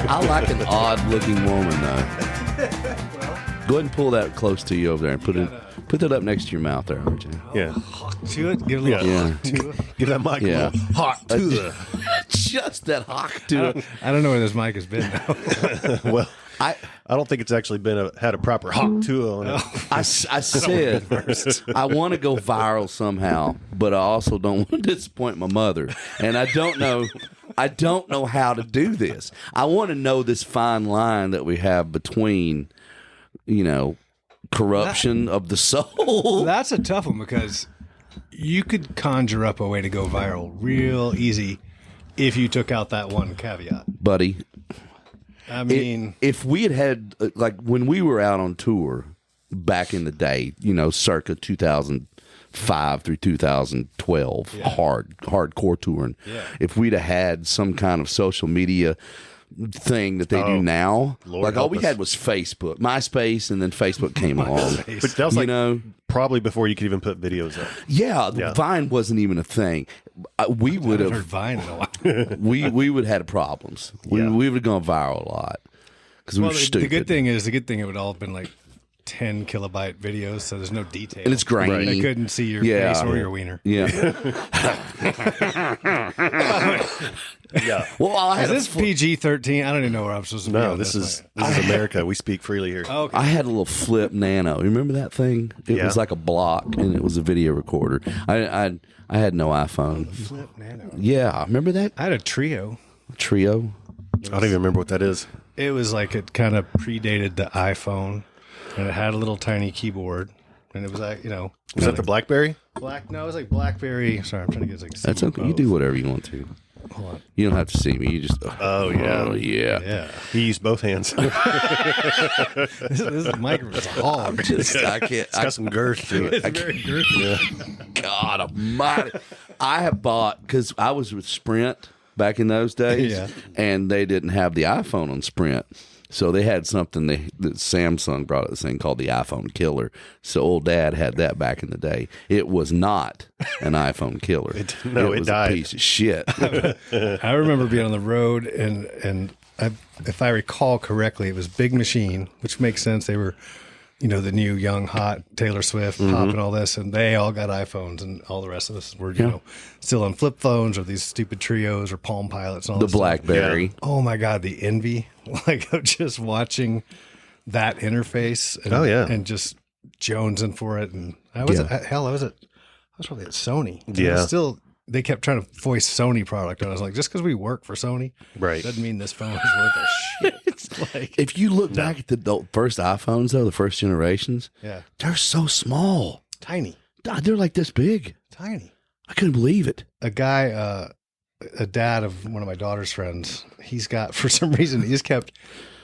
I like an odd-looking woman, though. Go ahead and pull that close to you over there and put that up next to your mouth there, RJ. Yeah. To it. Give it a little hawk to it. Give that mic a little hawk to it. Just that hawk to it. I don't know where this mic has been now. Well, I don't think it's actually had a proper hawk to it on it. I said I want to go viral somehow, but I also don't want to disappoint my mother, and I don't know how to do this. I want to know this fine line that we have between, corruption of the soul. That's a tough one because you could conjure up a way to go viral real easy if you took out that one caveat. Buddy, I mean, if we had like when we were out on tour back in the day, circa 2005 through 2012, hardcore touring. Yeah. If we'd have had some kind of social media thing that they do now, Lord all we had was Facebook, MySpace, and then Facebook came along. But that was probably before you could even put videos up. Yeah, Vine wasn't even a thing. We would have heard Vine in a while. we would have had problems. We would have gone viral a lot because we were stupid. The good thing it would all have been like 10 kilobyte videos, so there's no detail. And it's grainy. Right. They couldn't see your face or your wiener. Yeah. Yeah. Well, is this PG-13? I don't even know where I'm supposed to be. No, this is America. We speak freely here. Okay. I had a little flip nano. You remember that thing? It was like a block, and it was a video recorder. I had no iPhone. Flip nano. Yeah, remember that? I had a Trio. Trio? I don't even remember what that is. It was like it kind of predated the iPhone, and it had a little tiny keyboard, and it was like, Was that the BlackBerry? No, it was like BlackBerry. Sorry, I'm trying to get like. That's okay. You do whatever you want to. Hold on. You don't have to see me. You just. Oh yeah. Yeah. He used both hands. This mic is a hog. I can't. It's got some girth to it. It's very girthy. Yeah. God almighty. I have bought, because I was with Sprint back in those days, and they didn't have the iPhone on Sprint. So they had something that Samsung brought out, this thing called the iPhone Killer. So old Dad had that back in the day. It was not an iPhone killer. It was died. a piece of shit. I remember being on the road, and if I recall correctly, it was Big Machine, which makes sense. They were, the new young hot Taylor Swift, Pop, and all this, and they all got iPhones, and all the rest of us were, still on flip phones or these stupid Trios or Palm Pilots and all The this BlackBerry. Stuff. Oh my God, the envy, of just watching that interface. And, and just jonesing for it. And I was probably at Sony. Yeah. They kept trying to voice Sony product, and I was like, just because we work for Sony, doesn't mean this phone is worth a shit. It's like, if you look back at the first iPhones, though, the first generations, they're so small. Tiny. They're like this big. Tiny. I couldn't believe it. A guy, a dad of one of my daughter's friends, he's got, for some reason, he just kept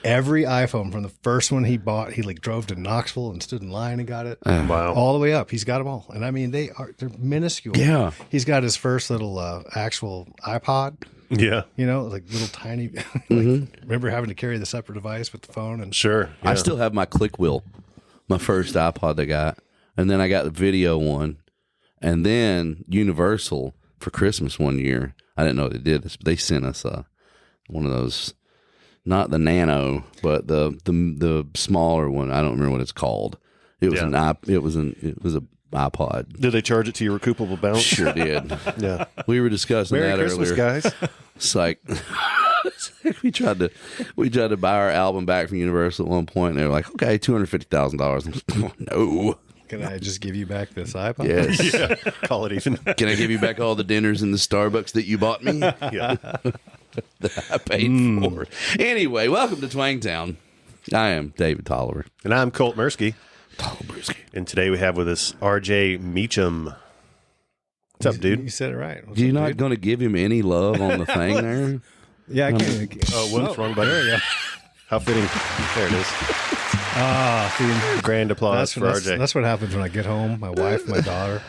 every iPhone from the first one he bought. He drove to Knoxville and stood in line and got it. Wow. All the way up. He's got them all. And I mean, they're minuscule. Yeah. He's got his first little actual iPod. Yeah. Like little tiny. Remember having to carry the separate device with the phone? And Sure. Yeah. I still have my click wheel, my first iPod I got. And then I got the video one. And then Universal for Christmas one year. I didn't know they did this, but they sent us one of those. Not the Nano, but the smaller one. I don't remember what it's called. It was it was a iPod. Did they charge it to your recoupable balance? Sure did. Yeah. We were discussing Merry that Christmas, earlier. guys. It's like we tried to buy our album back from Universal at one point, and they were like, "Okay, $250,000." No. Can I just give you back this iPod? Yes. Yeah. Call it even. Can I give you back all the dinners in the Starbucks that you bought me? Yeah. That I paid for. Anyway, welcome to Twangtown. I am David Tolliver. And I'm Colt Mirsky. Tolliver. And today we have with us RJ Meacham. What's up, dude? You said it right. What's You're up, not dude? going to give him any love on the thing there? Yeah, I can't. Oh, whoops, wrong button. There you go. How fitting. There it is. See, Grand applause for RJ. That's what happens when I get home. My wife, my daughter.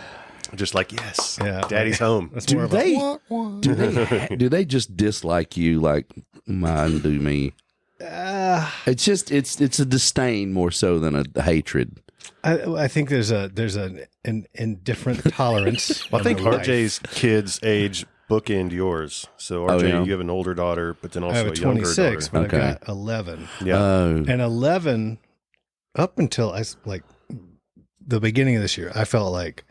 Just like, yes, Yeah. Daddy's home. That's Do more of they- a wah, wah. Do they just dislike you like mine do me? It's just it's a disdain more so than a hatred. I think there's an indifferent tolerance. Well, I think in my life. RJ's kids age bookend yours. So RJ, yeah. you have an older daughter, but then I also have a a younger 26, daughter. but I've got 11. Yeah. And 11, up until the beginning of this year, I felt like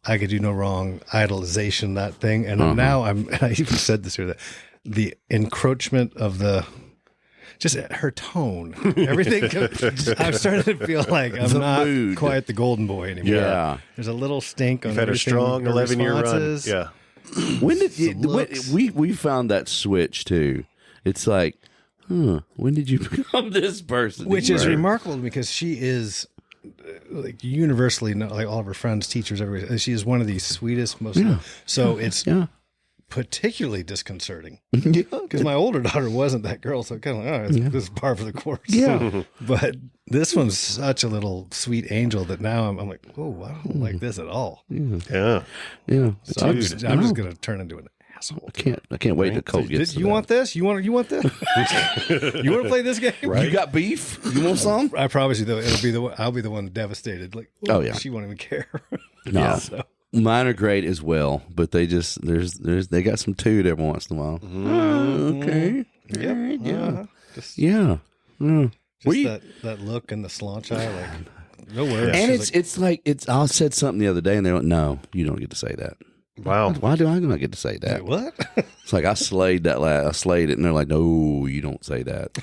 I could do no wrong, idolization, that thing. And now I even said this here, that the encroachment of just her tone, everything. I'm starting to feel like I'm not mood. quite the golden boy anymore. Yeah. There's a little stink on You've had a everything, strong her 11-year run. responses. Yeah. When did looks. we found that switch too? It's like, when did you become this person? Which is remarkable because she is like universally, like all of her friends, teachers, everybody. She is one of the sweetest, most. So it's particularly disconcerting Yeah. because my older daughter wasn't that girl. So kind of like, this is par for the course. Yeah. But this one's such a little sweet angel that now I'm like, oh, I don't like this at all. Yeah. Yeah. So I'm just going to turn into an asshole. I can't wait till Colt gets to You that. want this? You want this? You want to play this game? You got beef? You want some? I promise you, though, I'll be the one devastated. Like, Oh, yeah. she won't even care. No. So. Mine are great as well, but they just they got some toot every once in a while. Okay. Yep. All right, yeah. Just Yeah. Yeah. that look and the slaunch eye, like no worries. And She's it's like I said something the other day, and they went, "No, you don't get to say that." Wow. Why do I not get to say that? like, what? It's like I slayed I slayed it, and they're like, "No, you don't say that."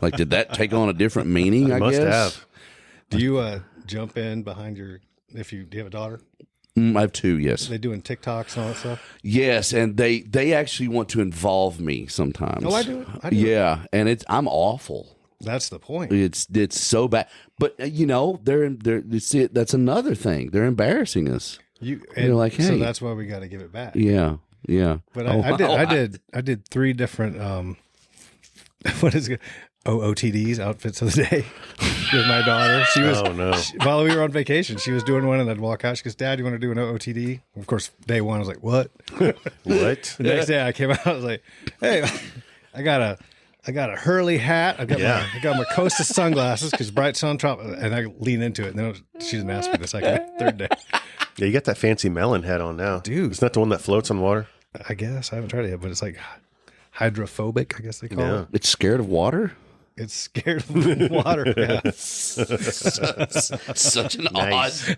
Like, did that take on a different meaning? I Must guess. have. Do you jump in behind do you have a daughter? I have two. Yes. Are they doing TikToks and all that stuff? Yes, and they actually want to involve me sometimes. Oh, I do it. Yeah, and I'm awful. That's the point. It's so bad. But they're you see, that's another thing. They're embarrassing us. You're like, so hey. that's why we got to give it back. Yeah, yeah. But I did 3 different what is it? OOTDs, outfits of the day, with my daughter. She was while we were on vacation, she was doing one, and I'd walk out. She goes, "Dad, you want to do an OOTD?" Of course, day one, I was like, "What?" What? The next day, I came out. I was like, "Hey, I got a Hurley hat. I got my Costa sunglasses because bright sun drop." And I lean into it. And then she didn't ask me the third day. Yeah, you got that fancy melon hat on now. Dude. It's not the one that floats on water? I guess I haven't tried it yet, but it's like hydrophobic. I guess they call it. It's scared of water. It's scared of water. Yeah. Such an Nice.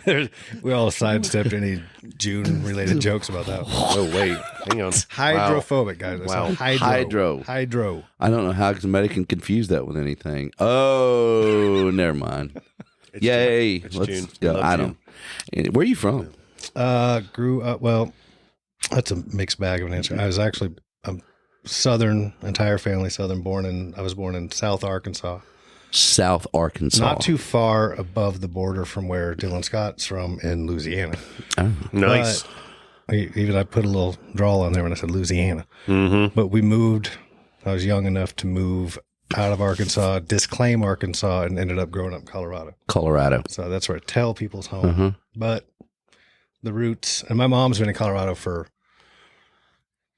We all sidestepped any June-related jokes about that. Oh, wait. Hang on. Hydrophobic, guys. I Wow. said Hydro. Hydro. I don't know how somebody can confuse that with anything. Oh, never mind. Yay! It's Let's June. go. Love I June. don't. Where are you from? Grew up, well, that's a mixed bag of an answer. I was actually Southern, entire family Southern, I was born in South Arkansas. South Arkansas. Not too far above the border from where Dylan Scott's from in Louisiana. Oh. Nice. Even I put a little drawl on there when I said Louisiana. Mm-hmm. But we moved, I was young enough to move out of Arkansas, disclaim Arkansas, and ended up growing up in Colorado. So that's where I tell people's home. But the roots, and my mom's been in Colorado for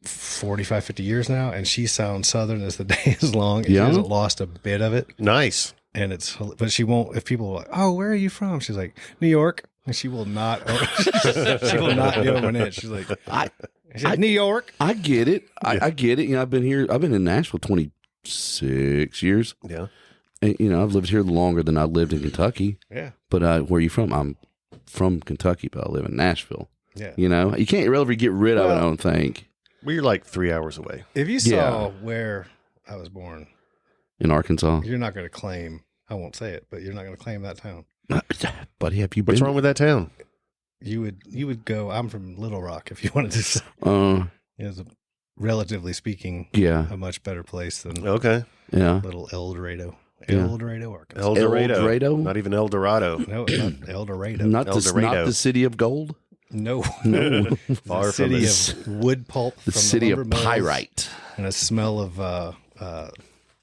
45, 50 years now, and she sounds Southern as the day is long. And She hasn't lost a bit of it. Nice. And but she won't, if people are like, "Oh, where are you from?" She's like, "New York." And she will not, she will not give them an inch. She's like, New York. I get it. I get it. I've been in Nashville 26 years. Yeah. And, I've lived here longer than I lived in Kentucky. Yeah. But where are you from? I'm from Kentucky, but I live in Nashville. Yeah. You can't really get rid of it, I don't think. Well, you're like 3 hours away. If you saw where I was born In Arkansas. you're not going to claim, I won't say it, but you're not going to claim that town. Buddy, have you been? What's wrong with that town? You would go, I'm from Little Rock, if you wanted to say. It's relatively speaking, Yeah. a much better place than Okay. Yeah. little El Dorado. Yeah. El Dorado, Arkansas. El Dorado. El Dorado? Not even El Dorado. No, not El Dorado. Not El Dorado. not the city of gold. No. No. Far The from city it. of wood pulp. The from city of lumber mills pyrite. And a smell of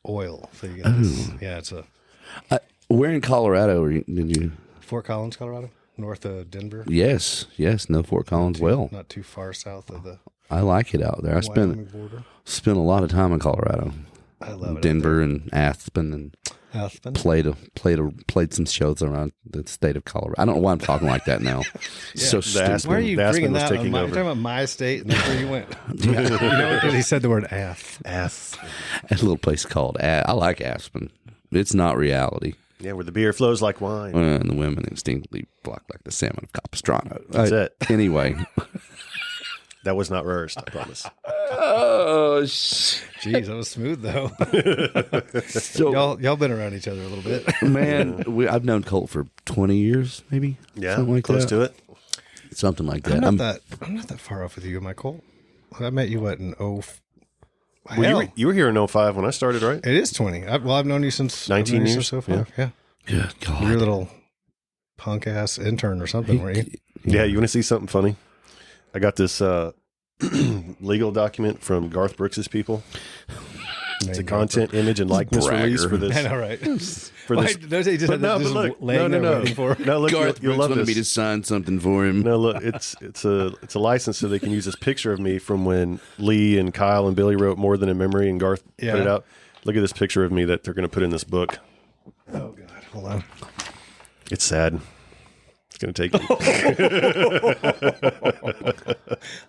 oil. So you got this, it's a Where in Colorado did you? Fort Collins, Colorado, north of Denver. Yes. Know Fort Collins well. Not too far south of the I like it out there. I Wyoming border. spent a lot of time in Colorado. I love it. Denver and Aspen and Aspen. played some shows around the state of Colorado. I don't know why I'm talking like that now. So stupid. Why are you The Aspen bringing was that? taking You're over. talking about my state, and that's where you went. You know, because he said the word ass. Ass. A little place called I like Aspen. It's not reality. Yeah, where the beer flows like wine. And the women instinctively block like the salmon of Capistrano. That's it. Anyway. That was not rehearsed, I promise. Oh, Jeez, that was smooth though. so, y'all been around each other a little bit. man, I've known Colt for 20 years, maybe. Yeah, something like close that. to it. Something like that. I'm not that far off with you, Michael. I met you in Well, you were here in 05 when I started, right? It is 20. I've known you since 19 years. So far. Yeah. Good God. You're a little punk ass intern or something, weren't you? Yeah, you want to see something funny? I got this legal document from Garth Brooks's people. It's a content, image, and likeness Bragger. release for this. I know, right? For this. Don't they just have No, this but look, laying there no. waiting for it? No, look, Garth you'll Brooks love wanted me to this. sign something for him. No, look, it's a license so they can use this picture of me from when Lee and Kyle and Billy wrote More Than a Memory and Garth put it out. Look at this picture of me that they're going to put in this book. Oh, God. Hold on. It's sad. It's going to take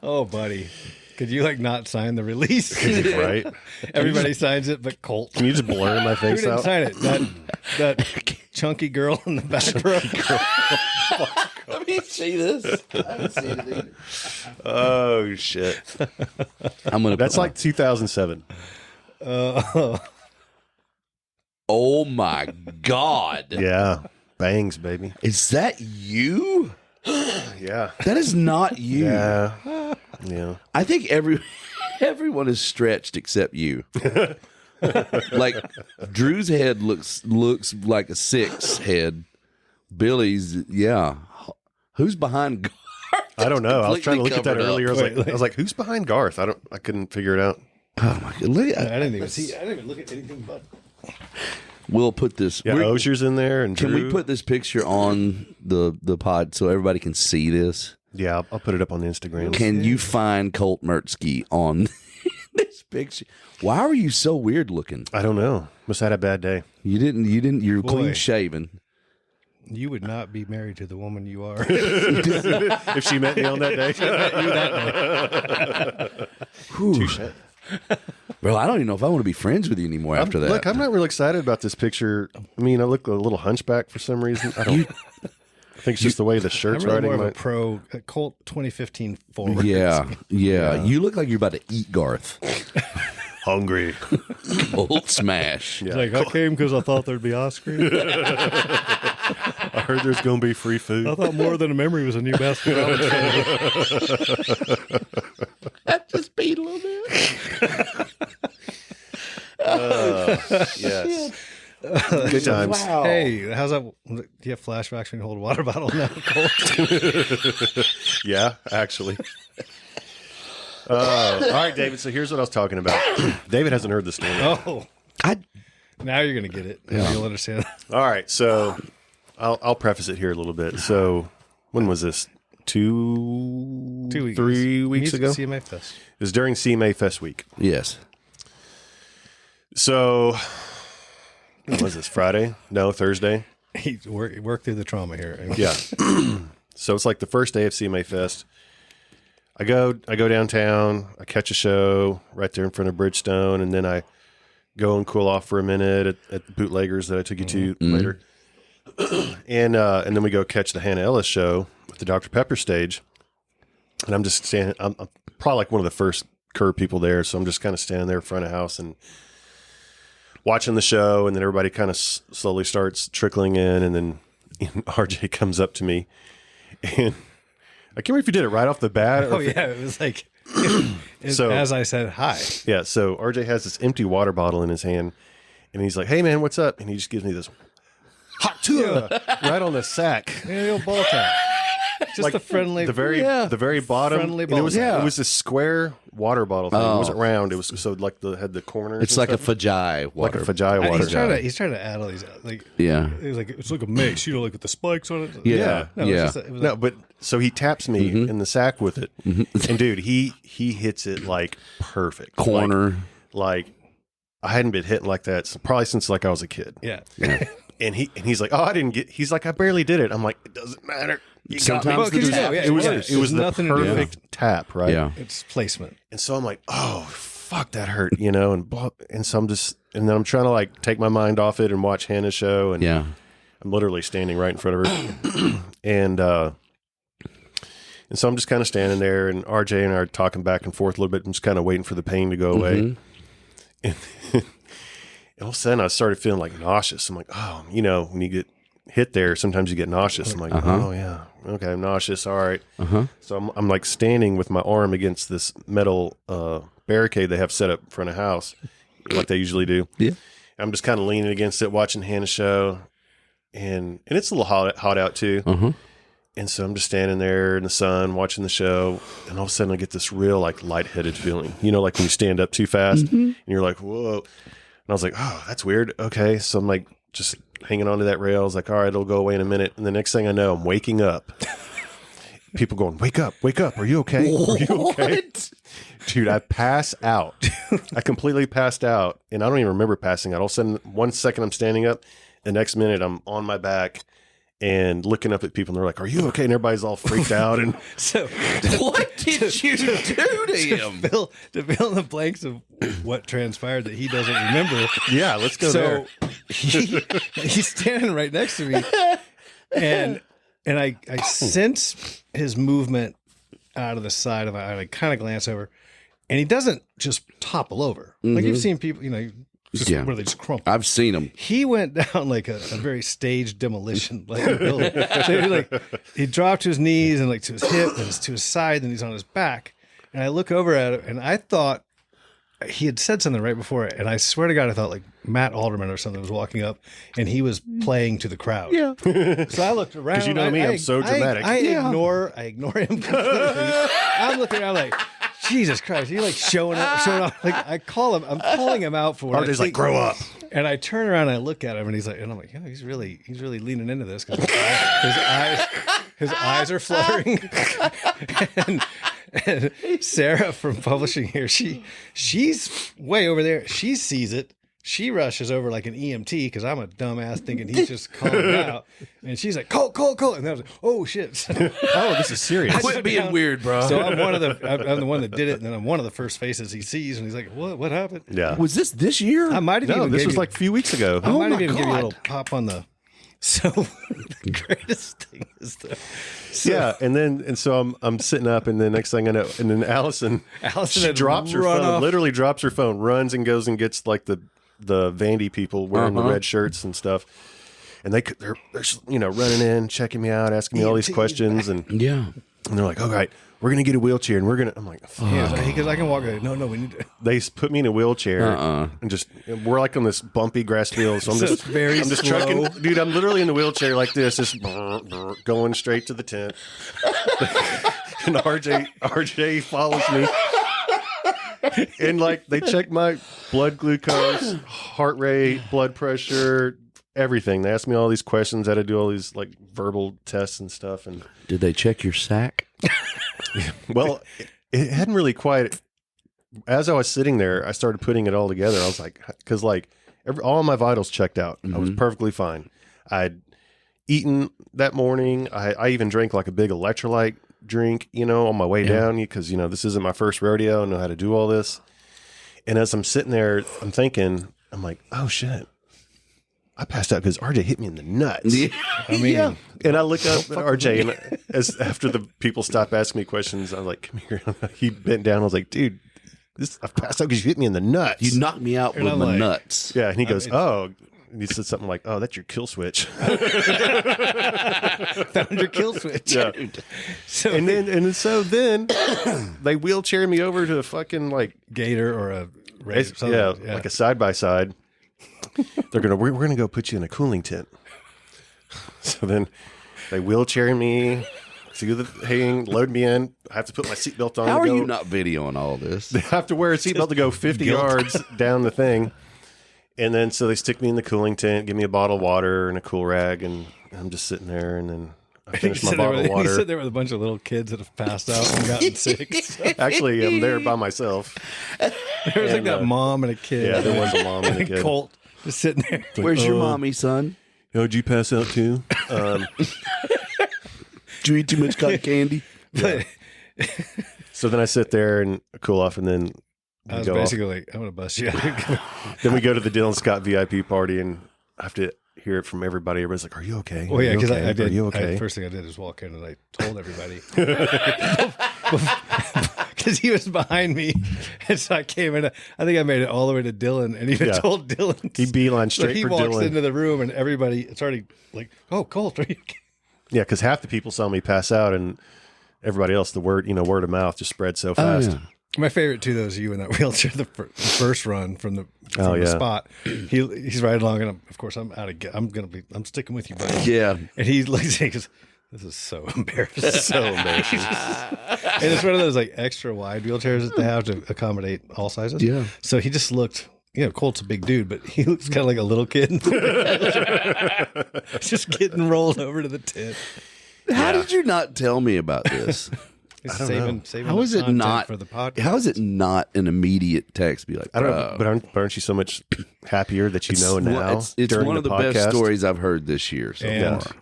Oh, buddy. Could you not sign the release? right? Everybody signs it, but Colt. Can you just blur my Who face didn't out? sign it? That chunky girl in the back row. Let me see this. I haven't seen it either. Oh shit! That's like 2007. Oh my God. Yeah, bangs, baby. Is that you? Yeah, That is not you. yeah. I think everyone is stretched except you. Like Drew's head looks like a 6 head. Billy's, yeah. Who's behind Garth? I don't know. I was trying to look at that Completely earlier. I covered was like, who's behind Garth? I couldn't figure it out. Oh my God. I didn't even see. I didn't even look at anything but. We'll put this. Yeah, Osier's in there, and Can Drew. we put this picture on the pod so everybody can see this? Yeah, I'll put it up on Instagram. Can you find Colt Mertzke on this picture? Why are you so weird looking? I don't know. Must have had a bad day. You didn't. You're Boy. clean shaven. You would not be married to the woman you are. If she met me on that day. Touche. Bro, I don't even know if I want to be friends with you anymore after that. Look, I'm not really excited about this picture. I mean, I look a little hunchback for some reason. I think it's just the way the I'm shirt's really riding. more of a pro Colt 2015 forward. Yeah. You look like you're about to eat Garth. Hungry. Colt smash. Yeah. Like, I came because I thought there'd be ice cream. I heard there's going to be free food. I thought More Than a Memory was a new Baskin Robbins flavor. That just beat a little bit. Yes. Good times. Wow. Hey, how's that? Do you have flashbacks when you hold a water bottle now, Colt? Yeah, actually. All right, David. So here's what I was talking about. David hasn't heard the story. Oh, I now you're going to get it. Yeah. You'll understand. All right, so I'll preface it here a little bit. So when was this? 2 weeks. 3 weeks ago? CMA Fest. It was during CMA Fest week. yes. So when was this? Friday? No, Thursday. He worked through the trauma here. Yeah. So it's like the first day of CMA Fest. I go downtown. I catch a show right there in front of Bridgestone, and then I go and cool off for a minute at Bootleggers that I took you to later. And then we go catch the Hannah Ellis show with the Dr. Pepper stage. And I'm just standing. I'm probably like one of the first Curb people there, so I'm just kind of standing there in front of house and watching the show. And then everybody kind of slowly starts trickling in, and then RJ comes up to me, and I can't remember if you did it right off the bat. Or Oh, yeah. It was like, So- as I said, hi. Yeah, so RJ has this empty water bottle in his hand, and he's like, "Hey, man, what's up?" And he just gives me this hot tua right on the sack. Hey, old ball tap. Just a friendly. The very bottom. Friendly and it was bottle. it was a square water bottle thing. It wasn't round. It was so like had the corners. It's and like a stuff. Fajai water. like a Fajai water. He's trying to add all these, like, Yeah. it was like, it's like a mix, like with the spikes on it. Yeah. No, Yeah. It was No, but so he taps me in the sack with it, and dude, he hits it like perfect Corner. Like I hadn't been hitting like that probably since like I was a kid. Yeah. And he's like, oh, he's like, I barely did it. I'm like, it doesn't matter. Sometimes it was the perfect tap, right? Yeah. It's placement. And so I'm like, oh, fuck, that hurt, you know? And so and then I'm trying to like take my mind off it and watch Hannah's show. And I'm literally standing right in front of her. And so I'm just kind of standing there, and RJ and I are talking back and forth a little bit and just kind of waiting for the pain to go away. And all of a sudden I started feeling like nauseous. I'm like, oh, you know, when you get hit there, sometimes you get nauseous. I'm like, oh yeah, okay, I'm nauseous. All right. So I'm like standing with my arm against this metal barricade they have set up in front of the house, like they usually do. Yeah. I'm just kind of leaning against it, watching Hannah's show, and it's a little hot out too. And so I'm just standing there in the sun watching the show, and all of a sudden I get this real like lightheaded feeling. You know, like when you stand up too fast and you're like, whoa. And I was like, oh, that's weird. Okay. So I'm like just hanging onto that rail. I was like, all right, it'll go away in a minute. And the next thing I know, I'm waking up. People going, wake up. Are you okay? Are you okay? Dude, I pass out. I completely passed out. And I don't even remember passing out. All of a sudden, 1 second I'm standing up. The next minute I'm on my back and looking up at people, and they're like, are you okay? And everybody's all freaked out. And So What did you do to him? to fill in the blanks of what transpired that he doesn't remember. yeah, let's go there. He's standing right next to me, and I sense his movement out of the side of my eye. I kind of glance over, and he doesn't just topple over. Like you've seen people, you know, just where they just crumple. I've seen him. He went down like a very staged demolition like building. So he dropped to his knees and like to his hip and to his side, and he's on his back. And I look over at him, and I thought he had said something right before it, and I swear to God, I thought like Matt Alderman or something was walking up, and he was playing to the crowd. Yeah. So I looked around. Because you know me, I'm so dramatic. I ignore him completely. I'm looking around like, Jesus Christ, he like showing off. Like I'm calling him out for RJ's like, grow up. And I turn around and I look at him, and he's like, and I'm like, yeah, he's really leaning into this because his eyes are fluttering. and Sarah from publishing here, she's way over there. She sees it. She rushes over like an EMT because I'm a dumbass thinking he's just calling me out. And she's like, Colt. And I was like, oh, shit. Oh, this is serious. Quit being weird, bro. So I'm the one that did it, and then I'm one of the first faces he sees, and he's like, what happened? Yeah. Was this year? I might have No, even this gave was you- like a few weeks ago. I might have my even give you a God. little pop on the. So the greatest thing is Yeah, and so I'm sitting up, and the next thing I know, and then Allison she had drops her run phone, off. literally drops her phone, runs and goes and gets like the Vandy people wearing the red shirts and stuff, and they're you know running in, checking me out, asking me all these questions, and Yeah. they're like, all right, we're gonna get a wheelchair, and I'm like, fuck. because I can walk. No, we need to. They put me in a wheelchair and just we're like on this bumpy grass field, so I'm So just it's very I'm just slow. trucking, dude. I'm literally in the wheelchair like this, just going straight to the tent, and RJ follows me, and like they check my blood glucose, heart rate, blood pressure, everything. They asked me all these questions. I had to do all these like verbal tests and stuff, and Did they check your sack? well, it hadn't really quite. As I was sitting there, I started putting it all together. I was like, because like all my vitals checked out. I was perfectly fine. I'd eaten that morning. I even drank like a big electrolyte drink, you know, on my way down, because, you know, this isn't my first rodeo. I know how to do all this. And as I'm sitting there, I'm thinking, I'm like, oh shit, I passed out because RJ hit me in the nuts. Yeah. I mean, And I look up at RJ, and after the people stopped asking me questions, I was like, come here. He bent down. I was like, dude, I passed out because you hit me in the nuts. You knocked me out with I'm my like- nuts. Yeah, and he goes, oh. And he said something like, oh, that's your kill switch. found your kill switch. Yeah. So And then they wheelchair me over to a fucking like gator or a race. like a side by side. We're gonna go put you in a cooling tent. So then they wheelchair me through the thing, load me in. I have to put my seatbelt on. How to are go. you not videoing all this? I have to wear a seatbelt to go 50 yards down the thing. And then so they stick me in the cooling tent, give me a bottle of water and a cool rag, and I'm just sitting there. And then I finished my bottle of He water. said there were a bunch of little kids that have passed out and gotten sick. Actually, I'm there by myself. There was like that mom and a kid. Yeah, there was a mom and a kid. Colt just sitting there. Where's your mommy, son? Oh, did you pass out too? Did you eat too much cotton candy? But So then I sit there and cool off, and then I was go off. basically like, I'm going to bust you. Then we go to the Dylan Scott VIP party, and I have to hear it from everybody. Everybody's like, "Are you okay?" Well, yeah, because okay? I did. Are you okay? First thing I did is walk in and I told everybody. Because he was behind me. And so I came in. I think I made it all the way to Dylan and even Yeah. told Dylan. He beeline So straight he for walks Dylan. into the room and everybody, it's already like, oh, Colt, are you okay? Yeah, because half the people saw me pass out, and everybody else, the word of mouth just spread so fast. yeah. My favorite too, though, is you in that wheelchair. The first run from the yeah. spot. He's riding along, and of course I'm I'm sticking with you, buddy. Yeah. And he looks, he goes, "This is so embarrassing." So embarrassing. And it's one of those like extra wide wheelchairs that they have to accommodate all sizes. Yeah. So he just looked. Colt's a big dude, but he looks kind of like a little kid. Just getting rolled over to the tent. How did you not tell me about this? He's don't saving How the is it content not for the podcast? How is it not an immediate text? Be like, I don't know, but aren't you so much happier that you know now? It's during one of the podcast? best stories I've heard this year so And far.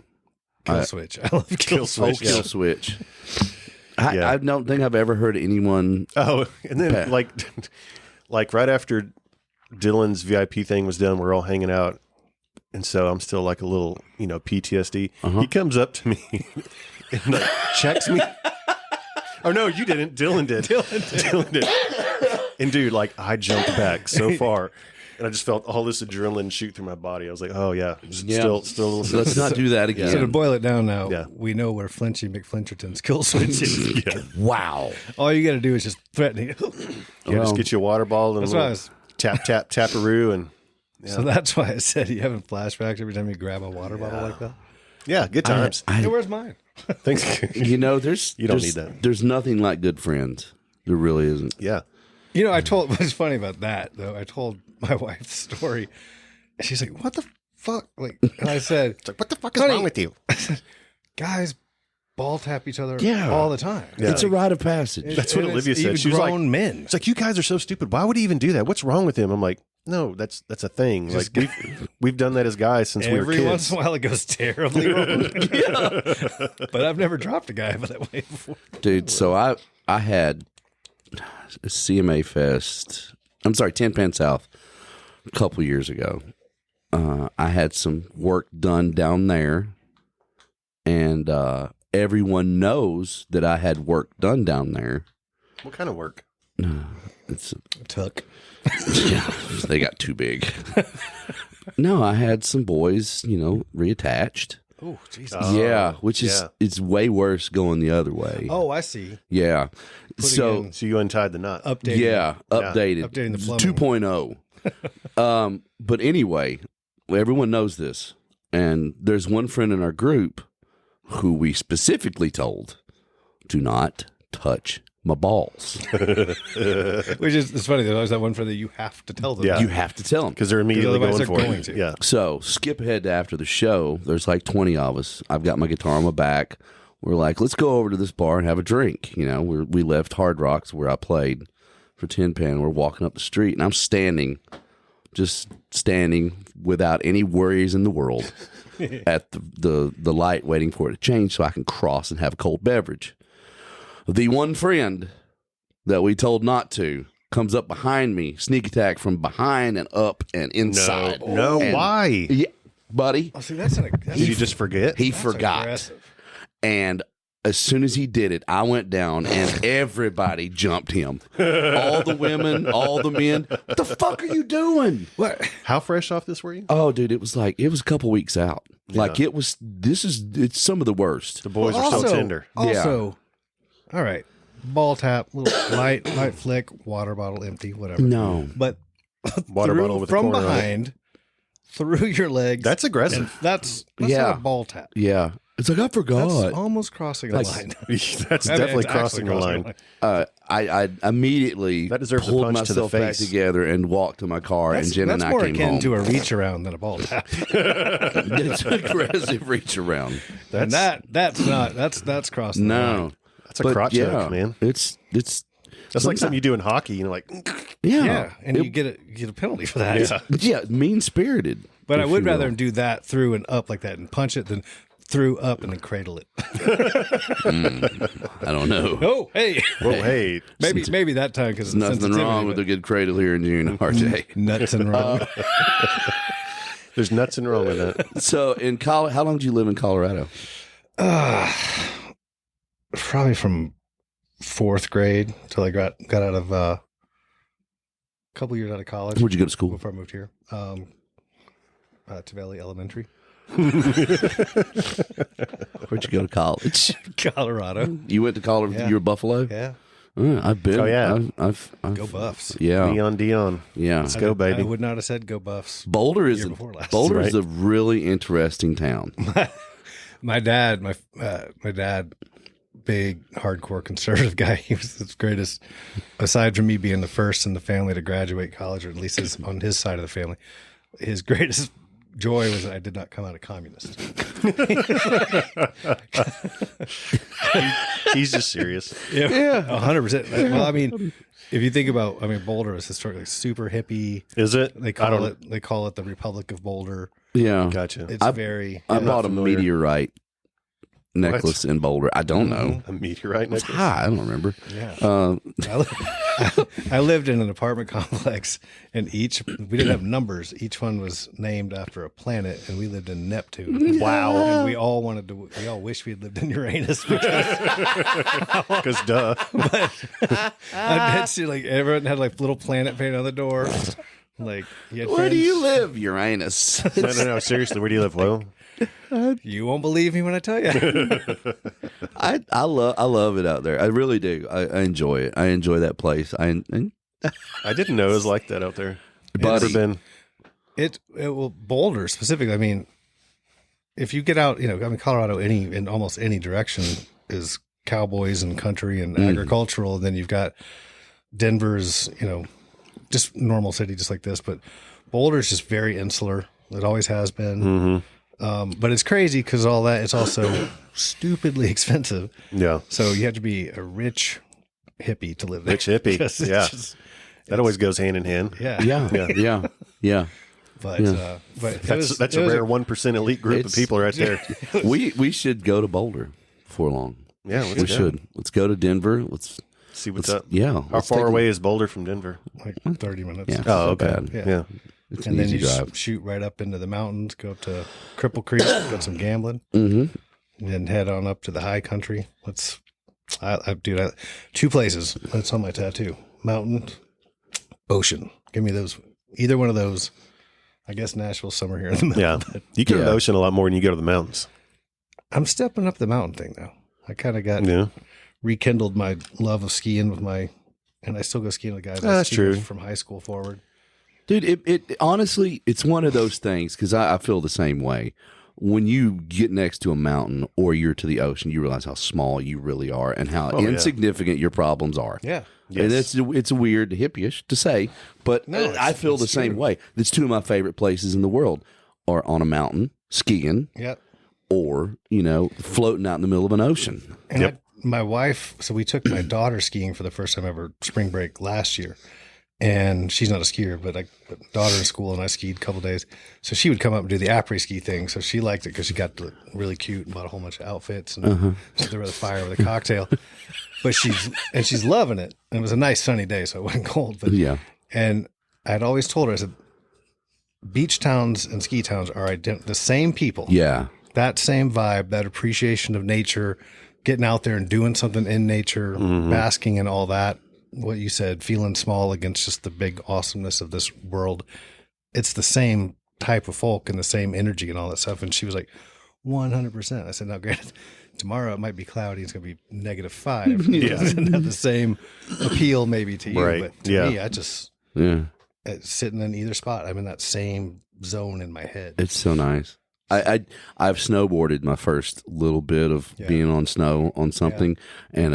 Kill switch. I love kill switch. Switch. Kill switch. Yeah. I don't think I've ever heard anyone. Oh, and then like right after Dylan's VIP thing was done, we're all hanging out, and so I'm still like a little, PTSD. He comes up to me and like checks me. Oh no, you didn't. Dylan did. Dylan did. And dude, like I jumped back so far, and I just felt all this adrenaline shoot through my body. I was like, oh yeah, still a little. Let's not do that again. So to boil it down now, Yeah. we know where Flinchy McFlincherton's kill switch is. Yeah, Wow. All you got to do is just threaten it. just get you a water ball and a That's why I little was. taparoo, and So that's why I said you having flashbacks every time you grab a water bottle like that. yeah, good times. Hey, where's mine? Thanks. There's You don't need that. There's nothing like good friends. There really isn't. Yeah. I told. What's funny about that though? I told my wife the story. And she's like, "What the fuck?" Like, and I said, It's like, what the fuck is Honey. wrong with you? "Guys, ball tap each other Yeah. all the time." It's a rite of passage. That's what And Olivia it's said. even She was like, grown men. It's like, you guys are so stupid. Why would he even do that? What's wrong with him? I'm like, no, that's a thing. Just Like we've done that as guys since we were Every kids. once in a while, it goes terribly wrong. But I've never dropped a guy that way before. Dude, so I had a CMA Fest. I'm sorry, 10 Pan South a couple years ago. I had some work done down there, and everyone knows that I had work done down there. What kind of work? It's Tuck. yeah, they got too big. No, I had some boys, reattached. Oh, Jesus. Yeah, which is it's way worse going the other way. Oh, I see. Yeah. So in- So you untied the knot. Updating. yeah, updated. Updating the plumbing. 2.0. But anyway, everyone knows this. And there's one friend in our group who we specifically told, do not touch my balls. Which is it's funny. There's always that one for that you have to tell them. Yeah. You have to tell them. Because they're immediately Otherwise going for they're going it. to. Yeah. So skip ahead to after the show. There's like 20 of us. I've got my guitar on my back. We're like, let's go over to this bar and have a drink. We left Hard Rocks where I played for 10 Pan. We're walking up the street, and I'm just standing without any worries in the world at the light, waiting for it to change so I can cross and have a cold beverage. The one friend that we told not to comes up behind me, sneak attack from behind and up and inside. No, And- why? Yeah, buddy. Oh, see, that's Did you just forget? He forgot. aggressive. And as soon as he did it, I went down and everybody jumped him. All the women, all the men. What the fuck are you doing? What? How fresh off this were you? Oh, dude, it was a couple weeks out. Like it's some of the worst. The boys are still tender. Also, all right, ball tap, little light flick, water bottle empty, whatever. No. But Water through- bottle with a from corner on it. behind, through your legs. That's aggressive. and that's Yeah. not a ball tap. Yeah. It's like, I forgot. That's almost crossing a line. That's definitely crossing the line. I immediately That deserves a pulled punch to the myself back face. together and walked to my car, and Jen and I more came akin home. to a reach around than a ball tap. It's an aggressive reach around. And that's crossing the line. No, That's a crotch hook, man. It's That's like something you do in hockey. You know, like Yeah, and you get a penalty for that. yeah, mean spirited. But I would rather do that through and up like that and punch it than through up and then cradle it. I don't know. Oh, hey. Well, hey, Maybe that time because Nothing wrong with a good cradle here in June, RJ. nuts and wrong. there's nothing wrong with that. So in how long did you live in Colorado? Probably from 4th grade till I got out of a couple years out of college. Where'd you go to school? Before I moved here? Valley Elementary. Where'd you go to college? Colorado. You went to Colorado. Yeah. You were Buffalo. Yeah. I've been. Oh, yeah. I've Go Buffs. Yeah. Dion. Yeah. Let's go, baby. I would not have said go Buffs. Boulder is Year before last. is a really interesting town. My dad, big hardcore conservative guy. He was the greatest, aside from me being the first in the family to graduate college, or at least on his side of the family. His greatest joy was that I did not come out a communist. He's just serious. Yeah, 100%. Well, I mean, if you think about, Boulder is historically super hippie. Is it? They call it the Republic of Boulder. Yeah. Gotcha. It's I bought a familiar. meteorite necklace in Boulder. I don't know. A meteorite It's necklace. high. I don't remember. Yeah. I lived in an apartment complex, and we didn't have numbers. Each one was named after a planet, and we lived in Neptune. Wow. And we all wished we had lived in Uranus Because duh. I bet you, like, everyone had like little planet painted on the door. Like, you had Where do friends- you live, Uranus? No. Seriously, where do you live, Will? You won't believe me when I tell you. I love it out there. I really do. I enjoy it. I enjoy that place. I didn't know it was like that out there. Buddy. Never been. It will Boulder specifically. I mean, if you get out, Colorado, in almost any direction is cowboys and country and agricultural. And then you've got Denver's, just normal city, just like this. But Boulder's just very insular. It always has been. Mm-hmm. But it's crazy because all that, it's also stupidly expensive. Yeah. So you have to be a rich hippie to live there. Rich hippie. Because it's Yeah. just- That always goes hand in hand. yeah. Yeah. But That's a rare 1% elite group of people right there. We should go to Boulder before long. Yeah, We should. Let's go to Denver. Let's see what's up. Yeah. How let's far take away is Boulder from Denver? like 30 minutes. Yeah. Oh, Not okay. bad. Yeah. It's And an then easy you drive. shoot right up into the mountains, go up to Cripple Creek, got some gambling, Mm-hmm. and then head on up to the high country. Two places. That's on my tattoo: mountain, ocean. Give me those. Either one of those. I guess Nashville's somewhere here in the middle. Yeah. But You go to Yeah. the ocean a lot more than you go to the mountains. I'm stepping up the mountain thing now. I kind of got Yeah. rekindled my love of skiing and I still go skiing with guys. I That's ski true. with from high school forward. Dude, it honestly, it's one of those things because I feel the same way. When you get next to a mountain or you're to the ocean, you realize how small you really are and how yeah. insignificant your problems are. Yeah. And it's weird, hippie-ish to say, but No, I feel the same true. way. It's two of my favorite places in the world are on a mountain, skiing, Yep. or, floating out in the middle of an ocean. And my wife, so we took my daughter skiing for the first time ever spring break last year. And she's not a skier, but I put daughter in school and I skied a couple days. So she would come up and do the après ski thing. So she liked it because she got to look really cute and bought a whole bunch of outfits and sit there with a fire with a cocktail. But she's loving it. And it was a nice sunny day, so it wasn't cold. But Yeah. And I'd always told her, I said, beach towns and ski towns are the same people. Yeah. That same vibe, that appreciation of nature, getting out there and doing something in nature, basking and all that. What you said, feeling small against just the big awesomeness of this world. It's the same type of folk and the same energy and all that stuff. And she was like, 100%. I said, now granted, tomorrow it might be cloudy. It's going to be -5. Yeah. It doesn't have the same appeal maybe to you. Right. But to Yeah. me, I just Yeah. sitting in either spot. I'm in that same zone in my head. It's so nice. I've snowboarded my first little bit of being on snow on something, and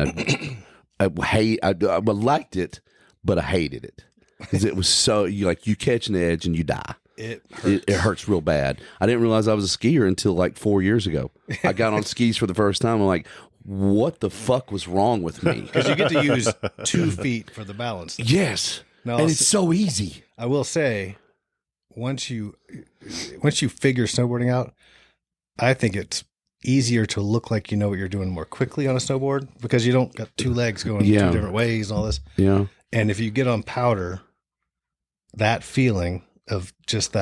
I liked it, but I hated it because it was so you catch an edge and you die. It hurts. It hurts real bad. I didn't realize I was a skier until like 4 years ago. I got on skis for the first time. I'm like, what the fuck was wrong with me? Because you get to use 2 feet for the balance. Yes. No, And it's so easy. I will say, once you figure snowboarding out, I think it's easier to look like you know what you're doing more quickly on a snowboard because you don't got 2 legs going 2 different ways and all this. Yeah. And if you get on powder, that feeling of just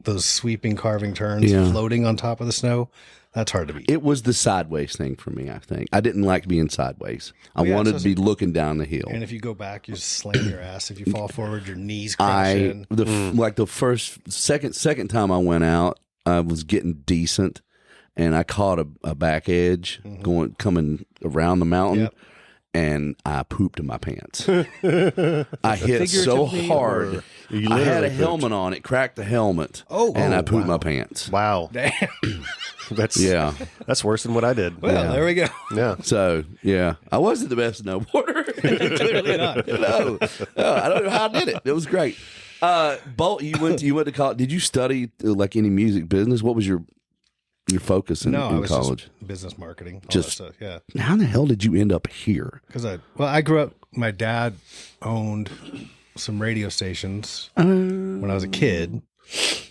those sweeping, carving turns, floating on top of the snow, that's hard to beat. It was the sideways thing for me, I think. I didn't like being sideways. I wanted to be looking down the hill. And if you go back, you just slam your ass. If you fall forward, your knees crash in. Like the second time I went out, I was getting decent, and I caught a back edge coming around the mountain. Yep. And I pooped in my pants. I hit so hard. I had a helmet on. It cracked the helmet. And I pooped my pants. Wow. Damn. That's worse than what I did. Well, there we go. Yeah. So, yeah. I wasn't the best snowboarder. Clearly not. No, I don't know how I did it. It was great. Bolt, you went to college. Did you study like any music business? What was your focus in I was college? just business marketing. All Just- that stuff, How in the hell did you end up here? Because I grew up. My dad owned some radio stations when I was a kid,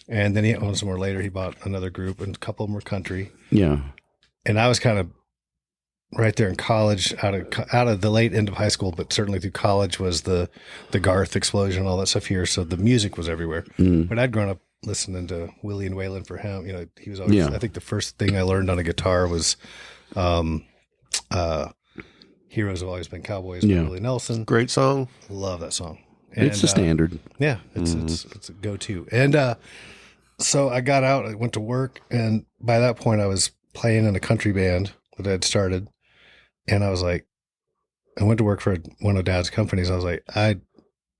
and then he owned some more later. He bought another group, and a couple of them were country. Yeah. And I was kind of right there in college, out of the late end of high school, but certainly through college was the Garth explosion, all that stuff here. So the music was everywhere. But I'd grown up listening to Willie and Waylon for him. You know, he was always, I think the first thing I learned on a guitar was Heroes Have Always Been Cowboys by Willie Nelson. Great song. Love that song. And, It's a standard. yeah, it's a go-to. And so I got out, I went to work, and by that point I was playing in a country band that I had started. And I was like, I went to work for one of Dad's companies. I was like, I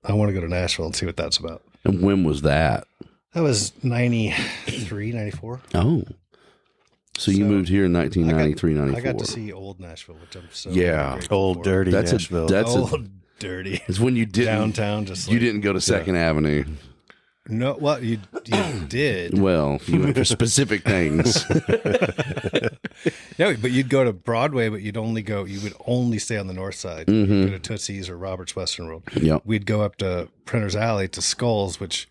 want to go to Nashville and see what that's about. And when was that? That was 93, 94. Oh. So you moved here in 1993, 94. I got to see old Nashville, which I'm so grateful Old for. dirty That's Nashville. Old dirty. It's when you didn't Downtown, just you like, didn't go to Second Avenue. No, well, you did. Well, you went for specific things. No, but you'd go to Broadway, but you would only stay on the north side. You'd go to Tootsie's or Robert's Western World. Yep. We'd go up to Printer's Alley to Skulls, which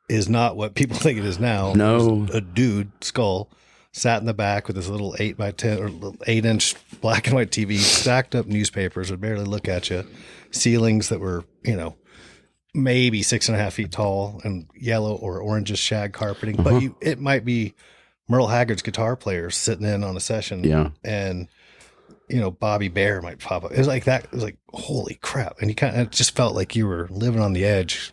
is not what people think it is now. No. It was a dude, Skull, sat in the back with this little 8x10 or 8-inch black and white TV, stacked up newspapers, would barely look at you, ceilings that were, maybe 6.5 feet tall and yellow or orangish shag carpeting. But it might be Merle Haggard's guitar player sitting in on a session. Yeah. And, Bobby Bear might pop up. It was like that. It was like, holy crap. And it just felt like you were living on the edge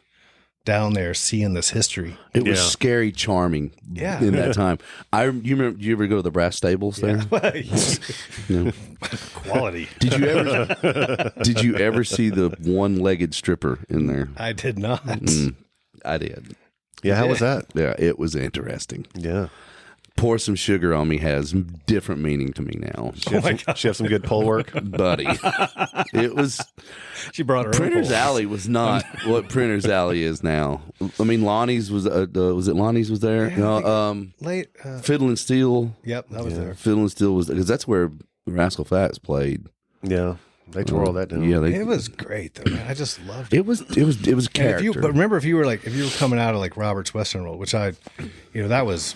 down there seeing this history. It was scary charming in that time. You remember, did you ever go to the brass stables there? No. Quality. Did you ever see the one-legged stripper in there? I did not. I did. Yeah, how was that? Yeah, it was interesting. Yeah. Pour Some Sugar on Me has different meaning to me now. She have some good pole work? Buddy. It was... She brought her Printer's own Alley was not what Printer's Alley is now. I mean, Lonnie's was it Lonnie's was there? late. Fiddle and Steel. Yep, that was there. Fiddle and Steel was because that's where Rascal Flatts played. Yeah. They tore all that down. Yeah, It was great though, man. I just loved it. it was character. But remember, if you were coming out of like Robert's Western World, which that was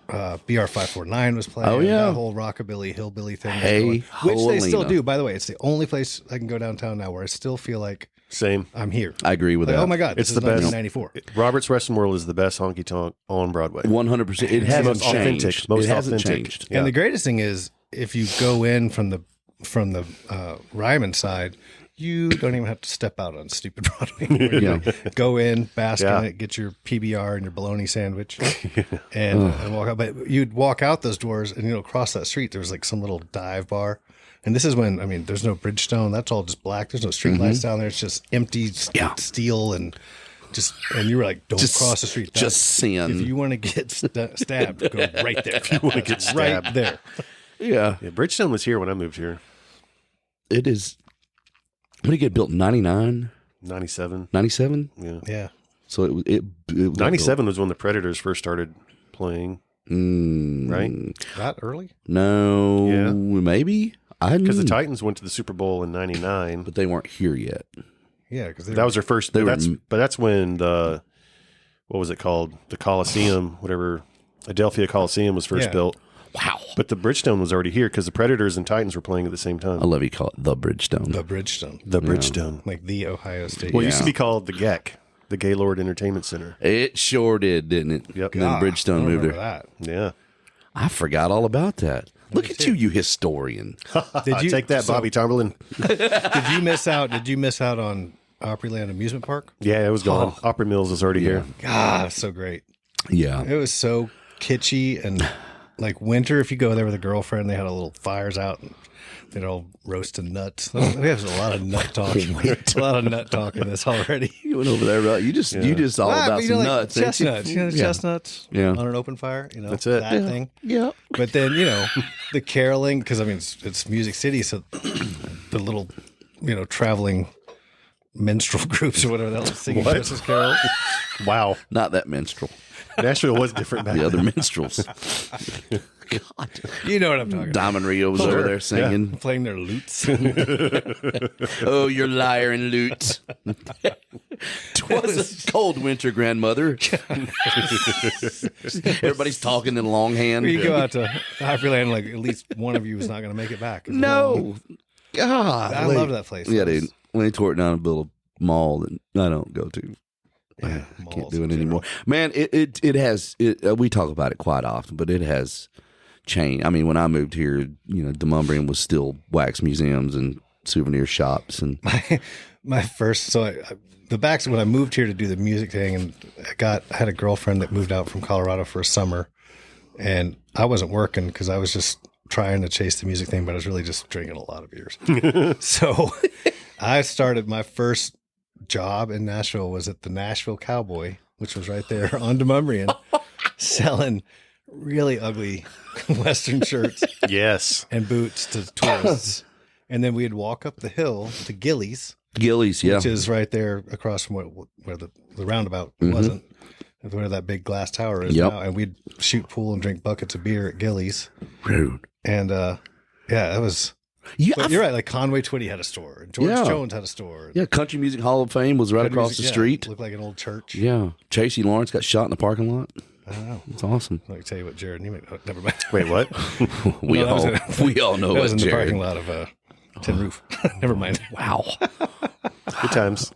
BR 549 was playing. Oh, yeah. That whole rockabilly hillbilly thing. Hey, which they still Holina. do. By the way, it's the only place I can go downtown now where I still feel like Same. I'm here. I agree with Like, that. oh my god, It's this the is best. 1994. Robert's Western World is the best honky tonk on Broadway. 100%. It hasn't most authentic, changed. most It hasn't authentic. changed. Yeah. And the greatest thing is if you go in from the Ryman side, you don't even have to step out on stupid Broadway. Yeah. Go in, bask Yeah. in it, get your PBR and your bologna sandwich, and walk out. But you'd walk out those doors, and across that street there was like some little dive bar. And this is when there's no Bridgestone. That's all just black. There's no street lights down there. It's just empty steel and you were like, don't cross the street. Just sin. If you want to get stabbed, go right there. If you want to get stabbed. right there. Yeah. Yeah, Bridgestone was here when I moved here. It is. When did it get built? 99? 97. 97? Yeah. Yeah. So it 97 was when the Predators first started playing, right? That early? No, Yeah. maybe Because the Titans went to the Super Bowl in 99. but they weren't here yet. Yeah, because That was their first. They were- But that's when the, what was it called? The Coliseum, whatever, Adelphia Coliseum was first Yeah. built. Wow, But the Bridgestone was already here because the Predators and Titans were playing at the same time. I love you call it the Bridgestone. the Bridgestone, The Bridgestone. like the Ohio State. Well, it used to Yeah. be called the GEC, the Gaylord Entertainment Center. It sure did, didn't it? Yep. And then I Bridgestone don't moved remember there. that. Yeah. I forgot all about that. Look at you historian. Did you Take that, Bobby Tomberlin. Did you miss out? Did you miss out on Opryland Amusement Park? Yeah, it was gone. Opera Mills is already here. God, it was so great. Yeah, It was so kitschy and like winter. If you go there with a girlfriend, they had a little fires out and they'd all roasting nuts. We have a lot of nut talk. A lot of nut talk in this already. you went over there, right? You just all Ah, about but you some know, like nuts, ain't you? chestnuts. You know, chestnuts Yeah. on an open fire. You know, That's it. That Yeah. thing. Yeah. But then, the caroling, because I mean, it's Music City, so the little, traveling minstrel groups or whatever that was singing What? Christmas carols. Wow. Not that minstrel. Nashville was different back The then. other minstrels. God. You know what I'm talking about. Diamond Rio was over there singing. Playing their lutes. Oh, you're liar and loot. 'Twas a cold winter, grandmother. Everybody's talking in longhand. You go out to Opryland, like at least one of you is not going to make it back. It's long. No. God. I love that place. Yeah, dude. When they tore it down and built a mall that I don't go to. Yeah, I can't malls do in it anymore. general. Man, it has, we talk about it quite often, but it has changed. I mean, when I moved here, Demumbrian was still wax museums and souvenir shops. And My first, when I moved here to do the music thing, and I had a girlfriend that moved out from Colorado for a summer, and I wasn't working because I was just trying to chase the music thing, but I was really just drinking a lot of beers. So I started my first job in Nashville was at the Nashville Cowboy, which was right there on Demumbrian, selling really ugly Western shirts Yes. and boots to tourists. And then we'd walk up the hill to Gillies, Gillies, yeah. which is right there across from where the roundabout wasn't, where that big glass tower is Yep. now. And we'd shoot pool and drink buckets of beer at Gillies. Rude. And that was. Yeah, But you're right. Like Conway Twitty had a store, and George Yeah. Jones had a store. yeah, Country Music Hall of Fame was right Country across music, the yeah, street. looked like an old church. Yeah. Chasey Lawrence got shot in the parking lot. I don't know. It's awesome. Let me tell you what Jared Neiman. Oh, never mind. Wait, what? We No, that all we all know That was what in the Jared. parking lot of Tin Roof. Never mind. Wow. Good times.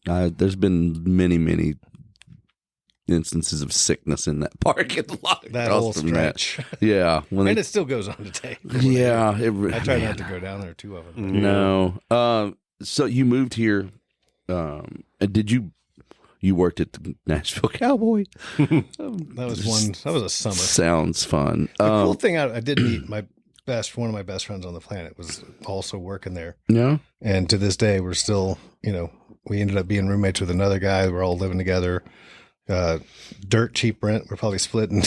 There's been many instances of sickness in that parking lot. That across whole from that. stretch. Yeah. When And they, it still goes on today. yeah. I try man, not to go down there too often. No. So you moved here. And did you worked at the Nashville Cowboy? That was a summer. Sounds fun. The cool thing, I did meet one of my best friends on the planet was also working there. Yeah. And to this day, we're still, we ended up being roommates with another guy. We're all living together. Dirt cheap rent. We're probably splitting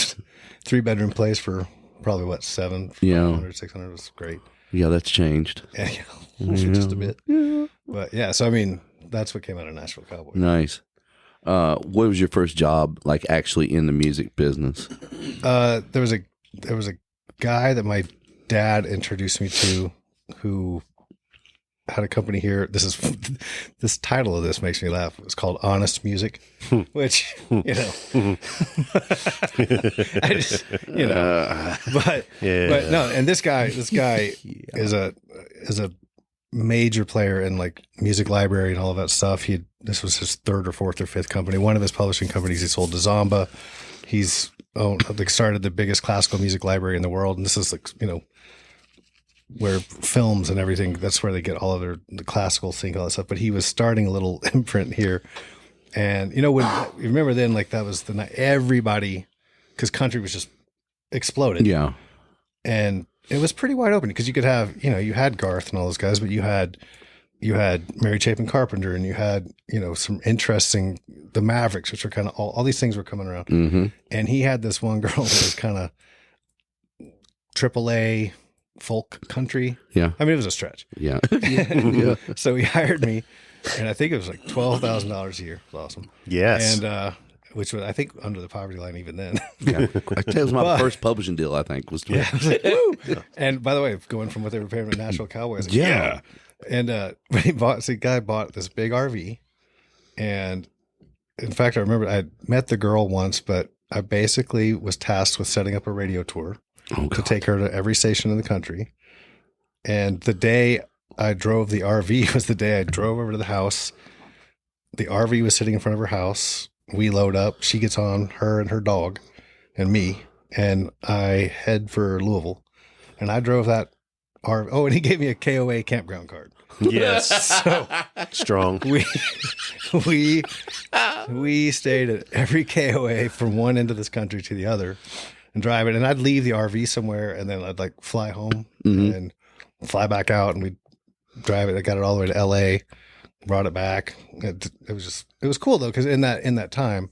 3-bedroom place for probably what, 600 was great. Yeah, that's changed. And, just a bit. Yeah. But yeah, so I mean, that's what came out of Nashville Cowboy. Nice. What was your first job like actually in the music business? There was a guy that my dad introduced me to who had a company here. This title of this makes me laugh. It's called Honest Music, which, I just, but no. And this guy is a major player in like music library and all of that stuff. This was his third or fourth or fifth company. One of his publishing companies he sold to Zomba. He's started the biggest classical music library in the world. And this is like, where films and everything, that's where they get all of the classical thing, all that stuff. But he was starting a little imprint here. And, when you remember then, like that was the night everybody, because country was just exploded. Yeah. And it was pretty wide open because you could have, you had Garth and all those guys, but you had Mary Chapin Carpenter and you had, some interesting, the Mavericks, which are kind of all these things were coming around. Mm-hmm. And he had this one girl that was kind of AAA folk country. Yeah. I mean, it was a stretch. Yeah. So he hired me and I think it was like $12,000 a year. It was awesome. Yes. And which was, I think, under the poverty line even then. Yeah. That was my first publishing deal, I think, was 12. Yeah, I was like, woo! And by the way, going from what they were paying at Nashville Cowboys, like, Yeah. And the guy bought this big RV, and in fact, I remember I met the girl once, but I basically was tasked with setting up a radio tour to take her to every station in the country. And the day I drove the RV was the day I drove over to the house. The RV was sitting in front of her house. We load up. She gets on, her and her dog and me, and I head for Louisville. And I drove that RV. Oh, and he gave me a KOA campground card. Yes. So Strong. we stayed at every KOA from one end of this country to the other and drive it. And I'd leave the RV somewhere, and then I'd like fly home and fly back out, and we'd drive it. I got it all the way to LA, brought it back. It was cool though, because in that time,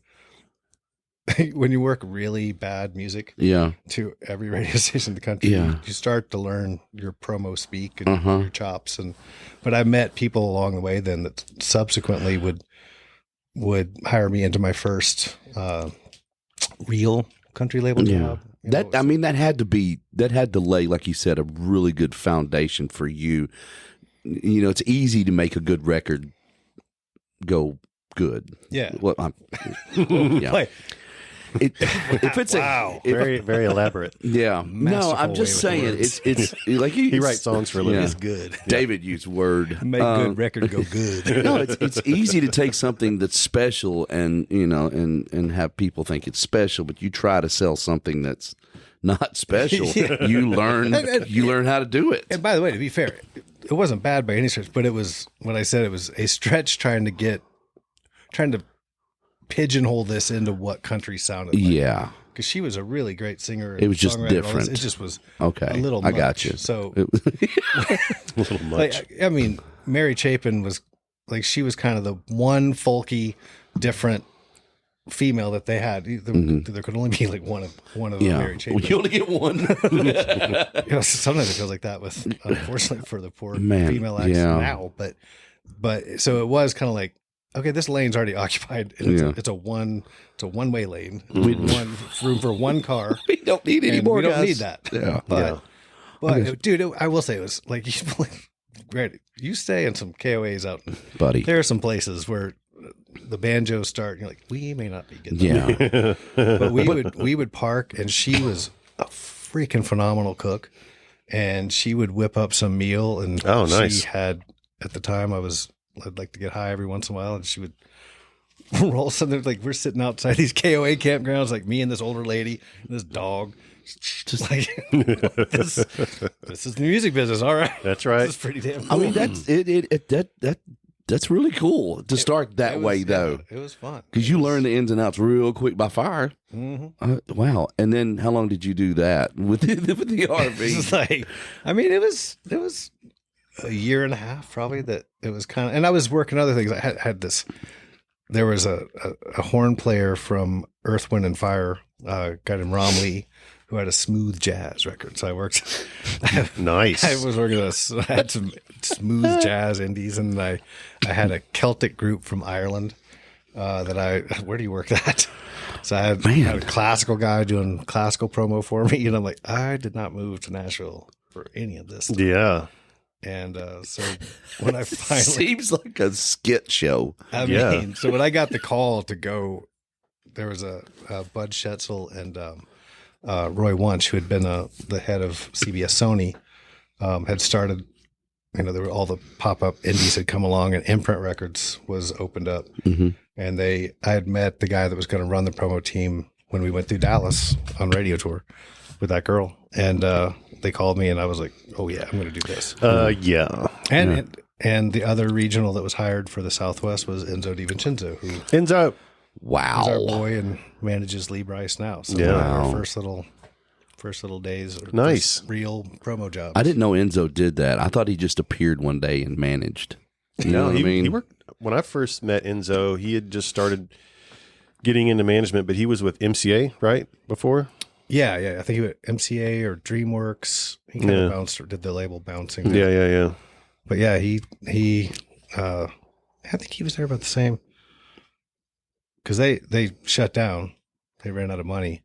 when you work really bad music to every radio station in the country, you start to learn your promo speak and your chops. But I met people along the way then that subsequently would hire me into my first real country label job. That had to lay, like you said, a really good foundation for you. You know, it's easy to make a good record go good. Yeah. Well, yeah. If it's very, very elaborate. Yeah. No, I'm just saying it's like he writes songs for a living. It's good. David used word. Make good record go good. No, it's easy to take something that's special and and have people think it's special, but you try to sell something that's not special. You learn how to do it. And by the way, to be fair, it wasn't bad by any stretch, but it was when I said it was a stretch trying to pigeonhole this into what country sounded like. Yeah. Because she was a really great singer. It was just different. It just was a little I much. got you. So A little much. like, I mean, Mary Chapin was like, she was kind of the one folky, different female that they had. There could only be like one of the Mary Chapin. Well, you only get one. Sometimes it feels like that with, unfortunately for the poor Man, female acts now. But so it was kind of like, okay, this lane's already occupied. And it's a one-way lane. We one room for one car. We don't need any more. We don't guys. need that. Yeah. But dude, I will say it was like, great. You stay in some KOAs out, Buddy. There are some places where the banjos start. And you're like, we may not be good. Yeah. But we would park, and she was a freaking phenomenal cook, and she would whip up some meal. And nice. She had, at the time, I'd like to get high every once in a while, and she would roll something. Like, we're sitting outside these KOA campgrounds, like me and this older lady and this dog. Just like this is the music business, all right. That's right. This is pretty damn cool. I mean, that's really cool to start that way, though. It was fun Because you learn the ins and outs real quick by fire. Wow! And then how long did you do that with the RV? It's like, I mean, it was a year and a half probably that it was kind of, and I was working other things. I had this. There was a horn player from Earth, Wind and Fire, a guy named Rom Lee, who had a smooth jazz record. So I worked. Nice. I was working I had some smooth jazz indies, and I had a Celtic group from Ireland where do you work that? So I had a classical guy doing classical promo for me, and I'm like, I did not move to Nashville for any of this. Yeah. And so when I finally Seems like a skit show. I mean, so when I got the call to go, there was a Bud Schetzel and Roy Wunsch, who had been the head of CBS Sony, had started. There were all the pop-up indies had come along, and Imprint Records was opened up. And I had met the guy that was going to run the promo team when we went through Dallas on radio tour with that girl, and they called me, and I was like, "Oh yeah, I'm going to do this." Yeah. And the other regional that was hired for the Southwest was Enzo DiVincenzo, who Enzo. Wow. is our boy and manages Lee Brice now. So our first little days. Nice. Real promo jobs. I didn't know Enzo did that. I thought he just appeared one day and managed. You know what I mean? He worked, when I first met Enzo, he had just started getting into management, but he was with MCA, right? Before? Yeah. I think he went MCA or DreamWorks. He kind of bounced or did the label bouncing. Yeah. But yeah, he I think he was there about the same. Because they shut down. They ran out of money.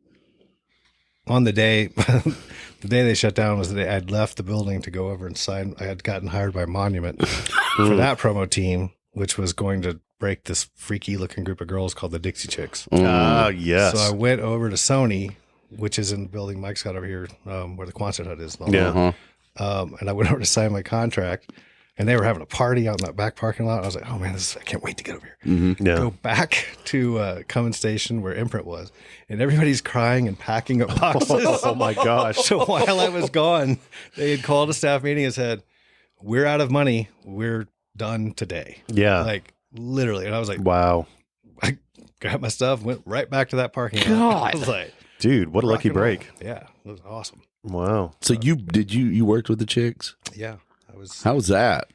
On the day, the day they shut down was the day I'd left the building to go over and sign. I had gotten hired by Monument for that promo team, which was going to break this freaky looking group of girls called the Dixie Chicks. Ah, yes. So I went over to Sony, which is in the building Mike's got over here, where the Quonset hut is. And all Yeah. that. And I went over to sign my contract, and they were having a party out in that back parking lot. I was like, oh man, I can't wait to get over here. Mm-hmm. Yeah. Go back to Cummins Station where Imprint was, and everybody's crying and packing up boxes. Oh my gosh. So while I was gone, they had called a staff meeting and said, we're out of money. We're done today. Yeah. Like literally. And I was like, Wow. I got my stuff, went right back to that parking lot. God. I was like, Dude, what a lucky rock and roll. break. Yeah, it was awesome. Wow. So you worked with the Chicks? Yeah, I was. How was that?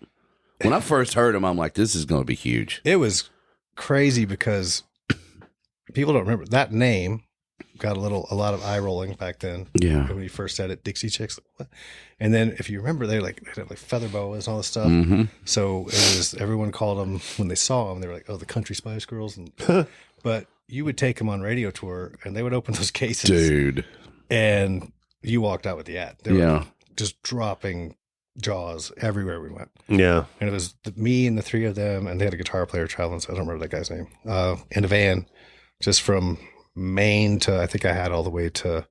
When I first heard them, I'm like, this is going to be huge. It was crazy because people don't remember that name. Got a lot of eye rolling back then. Yeah. When you first said it, Dixie Chicks. What? And then if you remember, they had like feather boas and all this stuff. Mm-hmm. So it was everyone called them when they saw them. They were like, "Oh, the Country Spice Girls." And but you would take them on radio tour, and they would open those cases, Dude. and you walked out with the ad. They were Yeah. just dropping jaws everywhere we went. Yeah. And it was me and the three of them, and they had a guitar player traveling. So I don't remember that guy's name. In a van, just from Maine to I think I had all the way to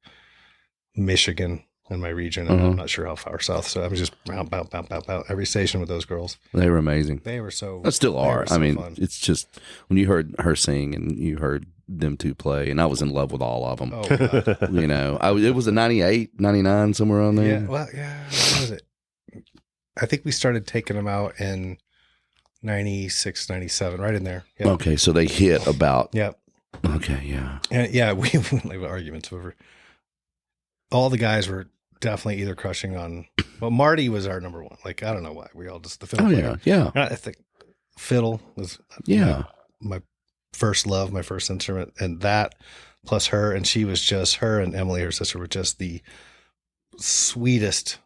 Michigan in my region, and I'm not sure how far south. So I was just bounce every station with those girls. They were amazing. They were so. They still they are. were so I mean, fun. it's just when you heard her sing and you heard them two play, and I was in love with all of them. Oh God. You know, it was a 98, 99, somewhere around there. Yeah. Well, yeah. What was it? I think we started taking them out in 96, 97, right in there. Yeah. Okay, so they hit about. Yep. Okay, yeah. And yeah, we like arguments over. All the guys were definitely either crushing on. Well, Marty was our number one. Like I don't know why we all just the fiddle Oh player. yeah, yeah, I think fiddle was yeah. my first love, my first instrument, and that plus her, and she was just her and Emily, her sister, were just the sweetest.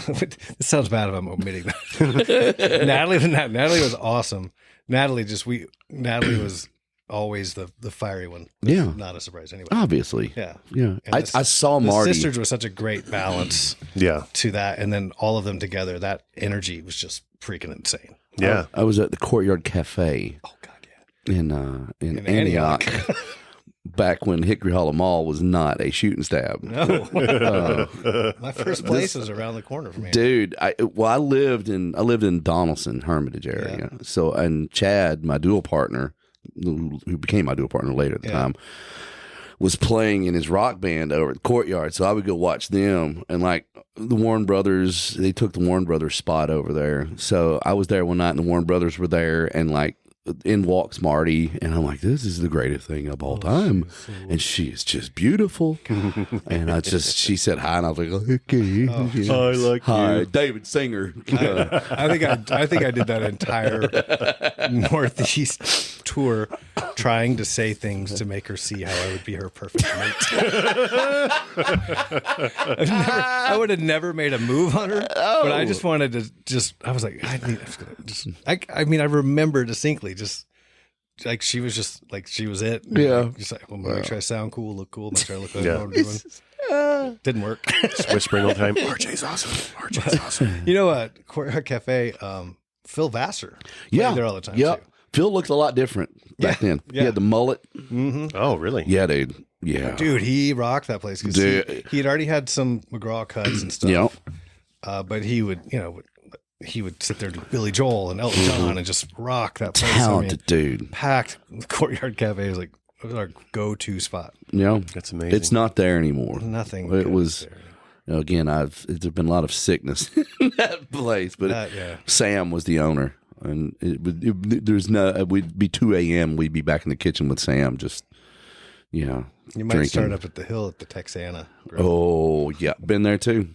It sounds bad if I'm omitting that. Natalie was awesome. Natalie was always the fiery one. Yeah. Not a surprise anyway. Obviously. Yeah. Yeah. And I saw the Marty. sisters were such a great balance Yeah. to that, and then all of them together, that energy was just freaking insane. Yeah. I was at the Courtyard Cafe Oh God, yeah. in Antioch. Back when Hickory Hollow Mall was not a shooting stab. No. My first place was around the corner from here. Dude, I lived in Donaldson, Hermitage area. So, and Chad, my dual partner, who became my dual partner later at the time, was playing in his rock band over at the Courtyard. So I would go watch them, and like the Warren Brothers, they took the Warren Brothers spot over there. So I was there one night, and the Warren Brothers were there, and like in walks Marty, and I'm like, this is the greatest thing of all time. And she is just beautiful. And she said hi, and I was like, okay. I like Hi, you. David Singer. I think I did that entire Northeast tour trying to say things to make her see how I would be her perfect mate. I would have never made a move on her, but I just wanted to I was like, I remember distinctly just like she was it. Yeah. Just like, well, make sure I sound cool, look cool, make sure I look like Yeah. what I'm doing. Didn't work. Just whispering all the time. RJ's awesome. RJ's awesome. You know what? Courtyard Cafe, Phil Vassar. Yeah. Played there all the time Yeah. too. Phil looked a lot different back then. He Yeah. had the mullet. Oh, really? Yeah, dude. Yeah. Dude, he rocked that place because Dude. he had already had some McGraw cuts and stuff. Yeah. But he would sit there to Billy Joel and Elton John and just rock that place. Talented dude. Packed. Courtyard Cafe was like it was our go-to spot. You know, That's amazing. it's not there anymor. Nothing. It good was. there. You know, again, there's been a lot of sickness in that place, but Yeah. Sam was the owner, and we'd be 2 a.m. We'd be back in the kitchen with Sam, just You might drinking. start up at the hill at the Texana. Grill. Oh yeah, been there too.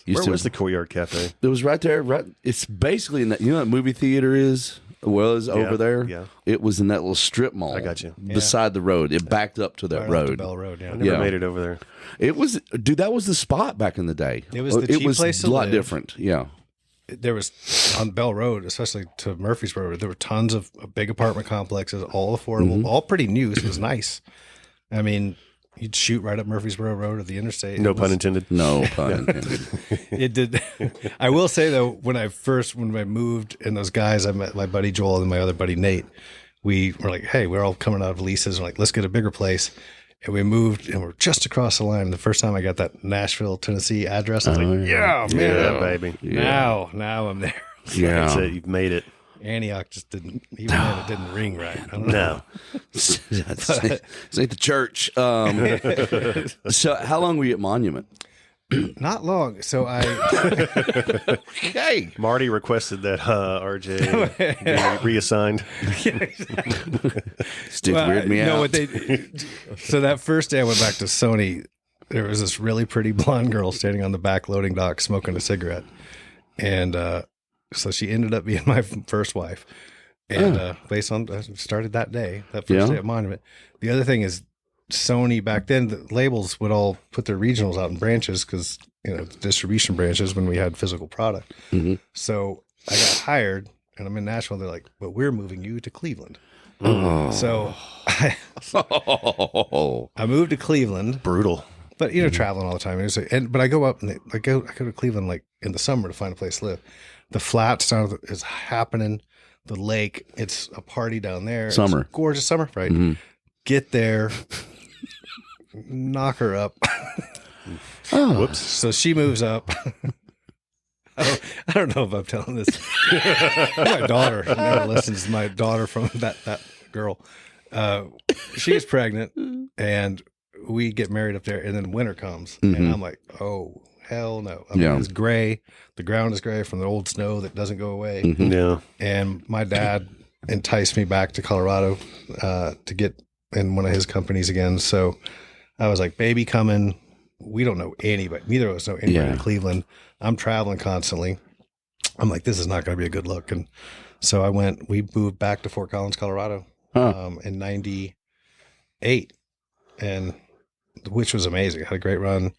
Where was the Courtyard Cafe? It was right there. Right, it's basically in that. You know what movie theater is? Over there. Yeah. It was in that little strip mall. I got you. Beside the road. It backed up to that Right off the road. Bell Road. Yeah. I never Yeah. made it over there. It was, dude. That was the spot back in the day. It was the cheap place to a lot live. different. Yeah. there was on Bell Road, especially to Murfreesboro, there were tons of big apartment complexes, all affordable, all pretty new. So it was nice. I mean, you'd shoot right up Murfreesboro Road or the interstate. No pun intended. No pun intended. It did. I will say though, when I moved, and those guys, I met my buddy Joel and my other buddy Nate. We were like, hey, we're all coming out of leases. We're like, let's get a bigger place. And we moved, and we're just across the line. The first time I got that Nashville, Tennessee address, I was like, yeah, man, Yeah, baby. now I'm there. Yeah. That's it. You've made it. Antioch just didn't, even then it didn't ring right. I don't know. No. This ain't the church. So how long were you at Monument? Not long. So Hey. Marty requested that RJ be reassigned. Stick weird me out. So that first day I went back to Sony, there was this really pretty blonde girl standing on the back loading dock smoking a cigarette. And so she ended up being my first wife. And based on, I started that day, that first day at Monument. The other thing is, Sony back then, the labels would all put their regionals out in branches because, distribution branches when we had physical product. Mm-hmm. So I got hired and I'm in Nashville. They're like, but we're moving you to Cleveland. Oh. So I moved to Cleveland, Brutal. but traveling all the time. But I go up and I go to Cleveland like in the summer to find a place to live. The flats is happening. The lake, it's a party down there. Summer. It's gorgeous summer, right? Mm-hmm. Get there, knock her up. Whoops. So she moves up. I don't know if I'm telling this. My daughter never listens. My daughter from that girl. She is pregnant, and we get married up there. And then winter comes, and I'm like, oh hell no! I mean, it's gray. The ground is gray from the old snow that doesn't go away. Mm-hmm. Yeah. And my dad enticed me back to Colorado to get in one of his companies again. So I was like, baby coming. We don't know anybody. Neither of us know anybody in Cleveland. I'm traveling constantly. I'm like, this is not going to be a good look. And so we moved back to Fort Collins, Colorado in 98, and which was amazing. Had a great run.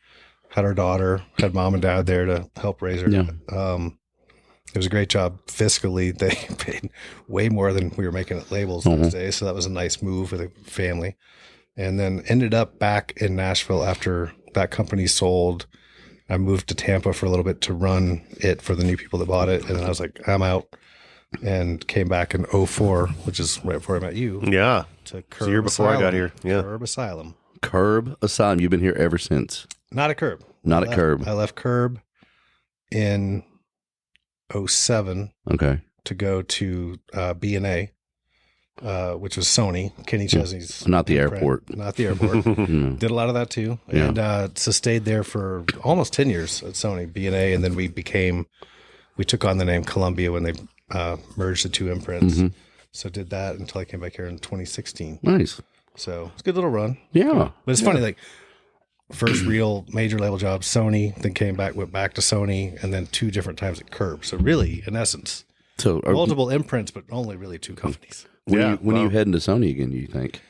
Had our daughter, had mom and dad there to help raise her. Yeah. It was a great job fiscally. They paid way more than we were making at labels those days. So that was a nice move for the family. And then ended up back in Nashville after that company sold. I moved to Tampa for a little bit to run it for the new people that bought it. And then I was like, I'm out, and came back in 04, which is right before I met you. Yeah. To Curb It's a year before Asylum. I got here. Yeah. Curb Asylum. Curb Asylum. You've been here ever since. Not at Curb. Not at Curb. I left Curb in 07 Okay. to go to B&A, which was Sony, Kenny Chesney's. Not the imprint. airport. Not the airport. Mm. Did a lot of that too. Yeah. And so stayed there for almost 10 years at Sony, B&A. And then we took on the name Columbia when they merged the two imprints. Mm-hmm. So did that until I came back here in 2016. Nice. So it's a good little run. Yeah. But it's funny, like first real major label job, Sony, then went back to Sony, and then 2 different times at Curb. So really, in essence, So multiple imprints, but only really 2 companies. when Yeah, are you heading to Sony again, you think?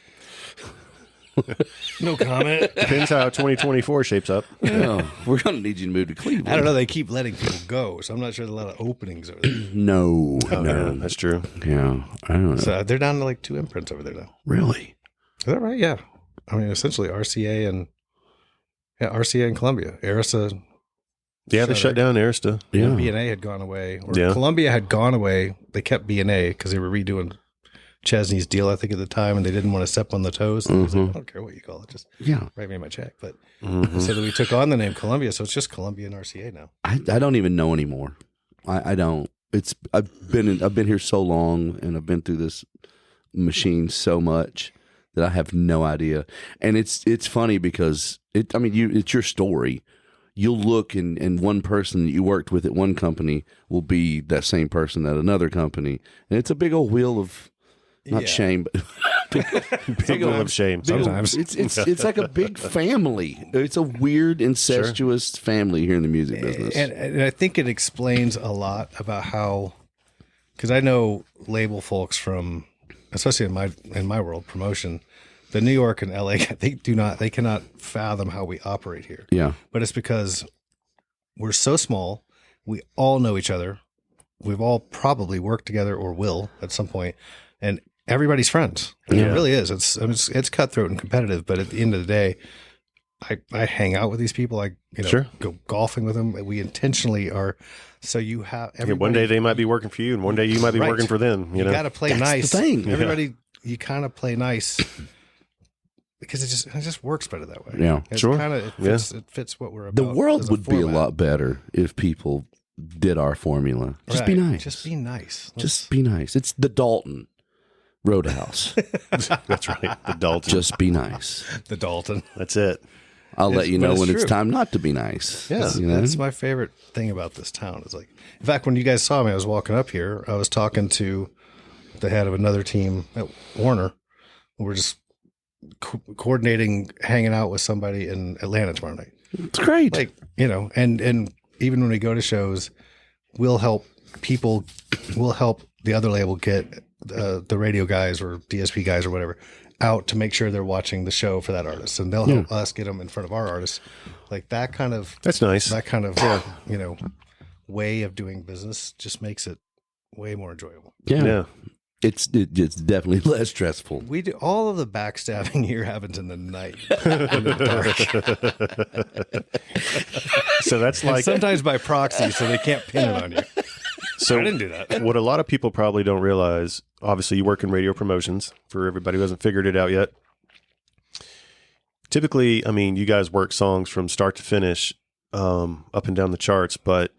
No comment. Depends how 2024 shapes up. Yeah. We're going to need you to move to Cleveland. I don't know. They keep letting people go, so I'm not sure there's a lot of openings over there. No. Oh, no. yeah, that's true. Yeah. I don't know. So they're down to like 2 imprints over there now. Really? Is that right? Yeah. I mean, essentially RCA and Columbia. Arista, Yeah, they shut down Arista. Yeah. B&A had gone away, or Yeah. Columbia had gone away. They kept B&A because they were redoing Chesney's deal, I think, at the time, and they didn't want to step on the toes. And I was like, I don't care what you call it, just Yeah. write me my check. But Mhm. so that we took on the name Columbia, so it's just Columbia and RCA now. I don't even know anymore. I don't. I've been here so long, and I've been through this machine so much that I have no idea. And it's funny because it's your story. You'll look and one person that you worked with at one company will be that same person at another company, and it's a big old wheel of not shame, but Big wheel of shame. Sometimes. it's like a big family. It's a weird incestuous family here in the music business. And I think it explains a lot about how, because I know label folks from, especially in my world, promotion, the New York and LA, they cannot fathom how we operate here. Yeah. But it's because we're so small, we all know each other, we've all probably worked together or will at some point, and everybody's friends. It Yeah. really is. It's cutthroat and competitive, but at the end of the day, I hang out with these people. I Sure. go golfing with them. We intentionally are. So you have everybody. One day they might be working for you, and one day you might be Right. working for them. You You know, got to play That's nice. the thing. Everybody, you kind of play nice because it just works better that way. Yeah. It's Sure. it fits what we're about. The world as would be a format. lot better if people did our formula. Just be Right. nice. Just be nice. Just be nice. It's the Dalton Roadhouse. that's right. The Dalton. Just be nice. the Dalton. That's it. I'll let you but know it's when it's true. time not to be nice. Yeah. You know? That's my favorite thing about this town. Is like, in fact, when you guys saw me, I was walking up here. I was talking to the head of another team at Warner. We're just coordinating, hanging out with somebody in Atlanta tomorrow night. It's great. Like, and even when we go to shows, we'll help the other label get the radio guys or DSP guys or whatever out to make sure they're watching the show for that artist, and they'll help us get them in front of our artists. Like that kind of That's nice. way of doing business just makes it way more enjoyable. yeah. It's definitely less stressful. We do all of the backstabbing here happens in the night, in the dark. So that's And like sometimes by proxy, so they can't pin it on you. so. I didn't do that. What a lot of people probably don't realize. Obviously, you work in radio promotions. For everybody who hasn't figured it out yet, typically, I mean, you guys work songs from start to finish, up and down the charts. But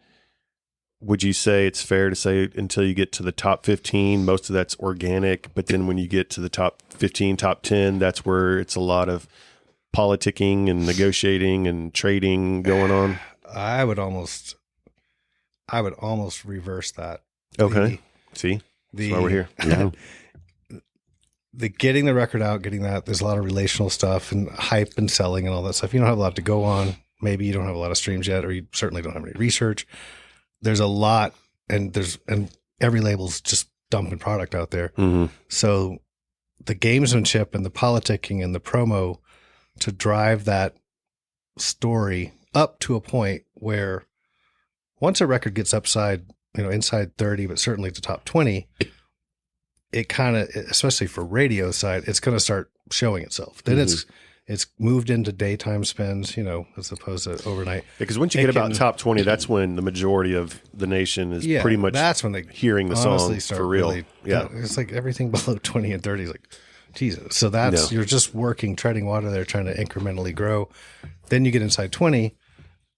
would you say it's fair to say until you get to the top 15, most of that's organic? But then when you get to the top 15, top 10, that's where it's a lot of politicking and negotiating and trading going on. I would almost reverse that. Okay. See, that's why we're here. Yeah. The getting the record out, getting that, there's a lot of relational stuff and hype and selling and all that stuff. You don't have a lot to go on. Maybe you don't have a lot of streams yet, or you certainly don't have any research. There's a lot, and every label's just dumping product out there. Mm-hmm. So the gamesmanship and the politicking and the promo to drive that story up to a point where once a record gets inside 30, but certainly the top 20, it kind of, especially for radio side, it's going to start showing itself. Then it's moved into daytime spends, as opposed to overnight. Because once you get about top 20, that's when the majority of the nation is pretty much that's when they hearing the honestly song start for real. really- Yeah. It's like everything below 20 and 30 is like, Jesus. So you're just treading water there, trying to incrementally grow. Then you get inside 20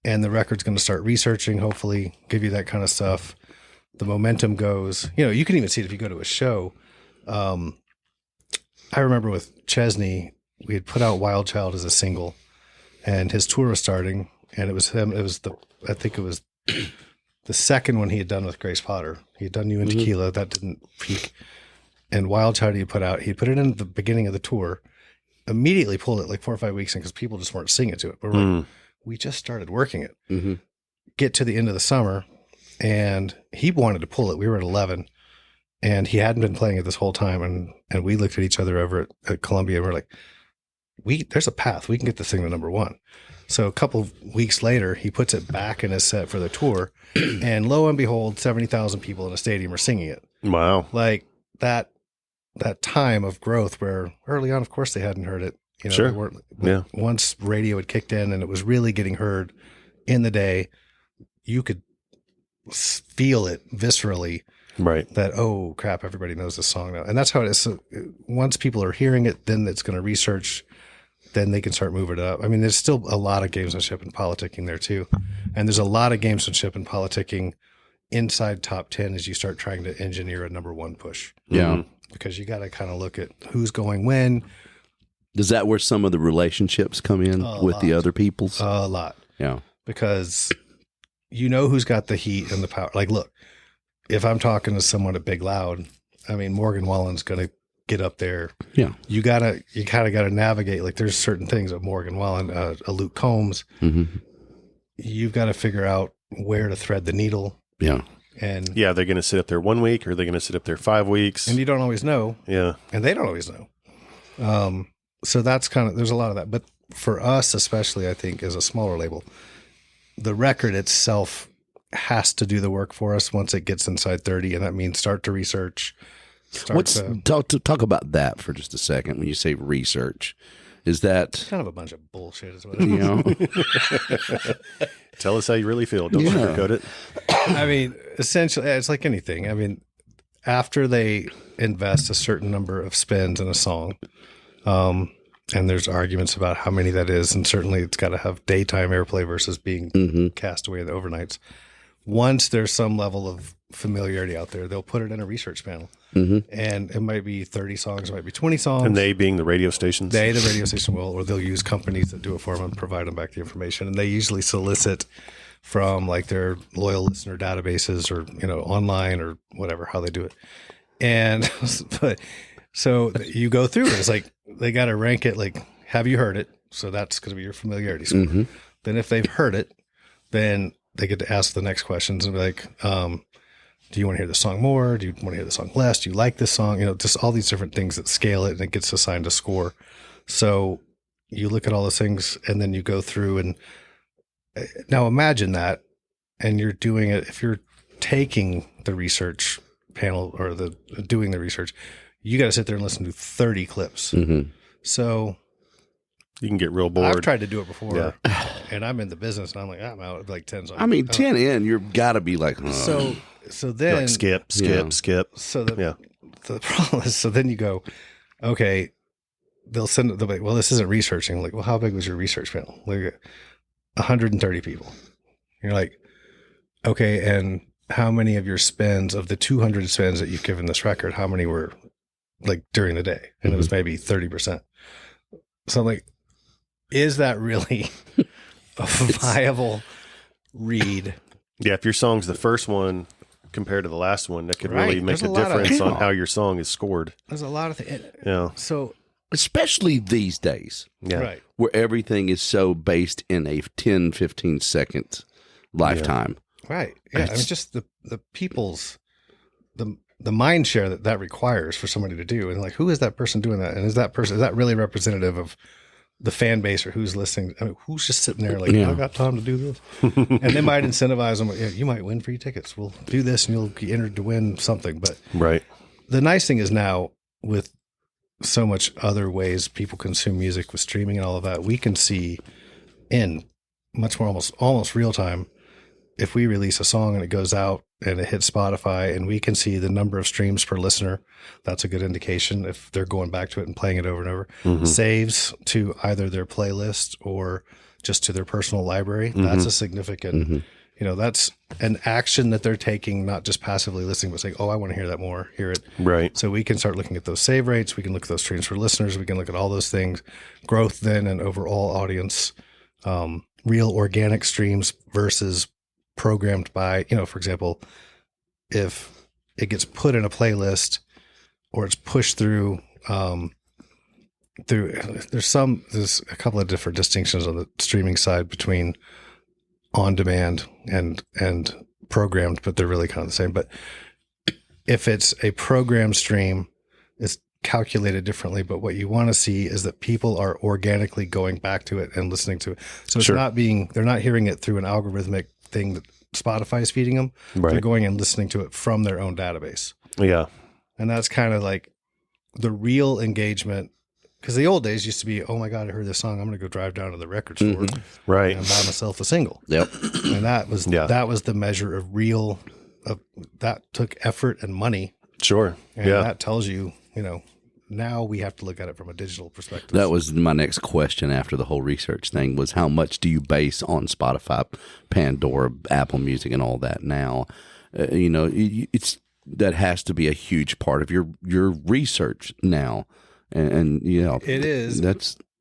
and the record's going to start researching, hopefully give you that kind of stuff. The momentum goes, you can even see it if you go to a show. I remember with Chesney, we had put out Wild Child as a single and his tour was starting, and it was him. I think it was the second one he had done with Grace Potter. He had done You and Tequila. That didn't peak. And Wild Child he put out. He put it in at the beginning of the tour, immediately pulled it like 4 or 5 weeks in because people just weren't singing to it. But we're like, we just started working it. Mm-hmm. Get to the end of the summer, and he wanted to pull it. We were at 11, and he hadn't been playing it this whole time. And we looked at each other over at Columbia, and we're like, there's a path. We can get this thing to number one. So a couple of weeks later, he puts it back in his set for the tour, and lo and behold, 70,000 people in a stadium are singing it. Wow. Like that time of growth where early on, of course, they hadn't heard it. Sure. They weren't, Yeah. Once radio had kicked in and it was really getting heard in the day, you could feel it viscerally Right. that, oh crap, everybody knows this song now. And that's how it is. So once people are hearing it, then it's going to research, then they can start moving it up. I mean, there's still a lot of gamesmanship and politicking there too. And there's a lot of gamesmanship and politicking inside top 10 as you start trying to engineer a number one push. Yeah. Because you got to kind of look at who's going when. Is that where some of the relationships come in with the other peoples? A lot. Yeah. Because who's got the heat and the power. Like, look, if I'm talking to someone at Big Loud, I mean, Morgan Wallen's going to get up there. Yeah. You kind of got to navigate. Like, there's certain things of Morgan Wallen, a Luke Combs. Mm-hmm. You've got to figure out where to thread the needle. Yeah. And Yeah, they're going to sit up there 1 week, or they're going to sit up there 5 weeks. you don't always know. Yeah. And they don't always know. So that's there's a lot of that. But for us, especially, I think, as a smaller label, the record itself has to do the work for us once it gets inside 30, and that means start to research. Talk about that for just a second. When you say research, is that kind of a bunch of bullshit? Is what it is. Tell us how you really feel. Don't sugarcoat it. I mean, essentially, it's like anything. I mean, after they invest a certain number of spins in a song, and there's arguments about how many that is, and certainly it's got to have daytime airplay versus being cast away in the overnights. Once there's some level of familiarity out there, they'll put it in a research panel. And it might be 30 songs, it might be 20 songs. And they being the radio stations? The radio station will, or they'll use companies that do it for them and provide them back the information. And they usually solicit from like their loyal listener databases or, online or whatever, how they do it. And so you go through it. It's like they got to rank it like, have you heard it? So that's going to be your familiarity score. Then if they've heard it, then they get to ask the next questions and be like, do you want to hear the song more? Do you want to hear the song less? Do you like this song? Just all these different things that scale it, and it gets assigned a score. So you look at all those things and then you go through, and now imagine that, and you're doing it. If you're taking the research panel or doing the research, you got to sit there and listen to 30 clips. So you can get real bored. I've tried to do it before, and I'm in the business, and I'm like, I'm out at like 10 songs. I mean, 10 in, you've got to be like, So then like skip. So the problem is, so then you go, okay, they'll send it. They'll be like, well, this isn't researching. Like, well, how big was your research panel? Like 130 people. You're like, okay, and how many of your spins, of the 200 spins that you've given this record, how many were like during the day? And it was maybe 30%. So I'm like, is that really a viable read? Yeah, if your song's the first one compared to the last one, that could really make a difference on how your song is scored. There's a lot of things. Yeah. So, especially these days, right, where everything is so based in a 10, 15 second lifetime. Right. Yeah. I mean, just the people's, the mind share that requires for somebody to do. And like, who is that person doing that? And is that really representative of the fan base or who's listening? I mean, who's just sitting there like, I got time to do this. And they might incentivize them. You might win free tickets. We'll do this and you'll be entered to win something. But the nice thing is now, with so much other ways people consume music with streaming and all of that, we can see in much more almost real time, if we release a song and it goes out and it hits Spotify and we can see the number of streams per listener, that's a good indication if they're going back to it and playing it over and over. Saves to either their playlist or just to their personal library. That's a significant, that's an action that they're taking, not just passively listening, but saying, oh, I want to hear that more, hear it. Right. So we can start looking at those save rates. We can look at those streams for listeners. We can look at all those things, growth then and overall audience, real organic streams versus programmed by, for example, if it gets put in a playlist or it's pushed through, there's a couple of different distinctions on the streaming side between on demand and programmed, but they're really kind of the same. But if it's a programmed stream, it's calculated differently, but what you want to see is that people are organically going back to it and listening to it. So it's they're not hearing it through an algorithmic thing that Spotify is feeding them. They're going and listening to it from their own database. Yeah. And that's kind of like the real engagement, because the old days used to be, oh my God, I heard this song, I'm going to go drive down to the record store and buy myself a single. Yep. And that was the measure of real, that took effort and money. Sure. And that tells you, now we have to look at it from a digital perspective. That was my next question after the whole research thing, was how much do you base on Spotify, Pandora, Apple Music, and all that now? It's that has to be a huge part of your research now. And it is.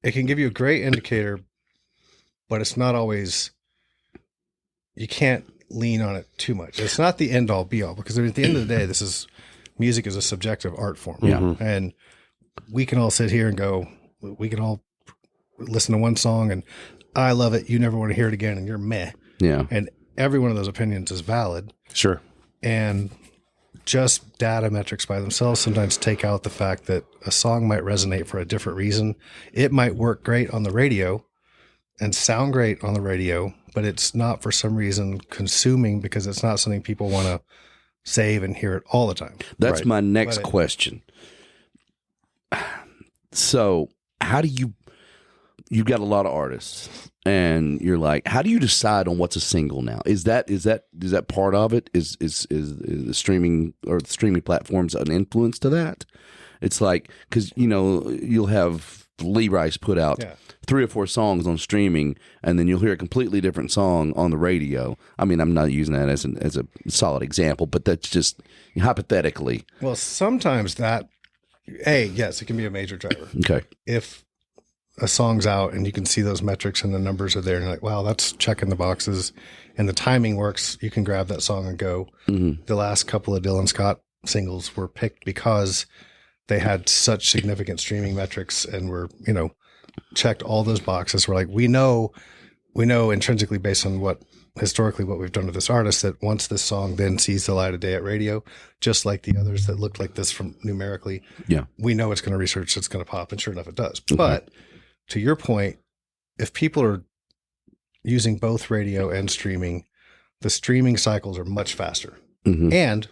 It can give you a great indicator, but it's not always, you can't lean on it too much. It's not the end all be all, because at the end of the day, music is a subjective art form. Yeah. And we can all sit here and go, we can all listen to one song and I love it. You never want to hear it again. And you're meh. Yeah. And every one of those opinions is valid. Sure. And just data metrics by themselves sometimes take out the fact that a song might resonate for a different reason. It might work great on the radio and sound great on the radio, but it's not for some reason consuming because it's not something people want to save and hear it all the time. That's my next question. So how do you've got a lot of artists and you're like, how do you decide on what's a single now? Is that part of it? Is the streaming or the streaming platforms an influence to that? It's like, cause you'll have Lee Brice put out 3 or 4 songs on streaming and then you'll hear a completely different song on the radio. I mean, I'm not using that as a solid example, but that's just hypothetically. Well, sometimes that, yes, it can be a major driver. Okay. If a song's out and you can see those metrics and the numbers are there and you're like, wow, that's checking the boxes and the timing works, you can grab that song and go. Mm-hmm. The last couple of Dylan Scott singles were picked because they had such significant streaming metrics and were, checked all those boxes. We're like, we know intrinsically based on what we've done with this artist, that once this song then sees the light of day at radio, just like the others that look like this from numerically, we know it's going to research, it's going to pop, and sure enough, it does. Mm-hmm. But to your point, if people are using both radio and streaming, the streaming cycles are much faster. Mm-hmm. And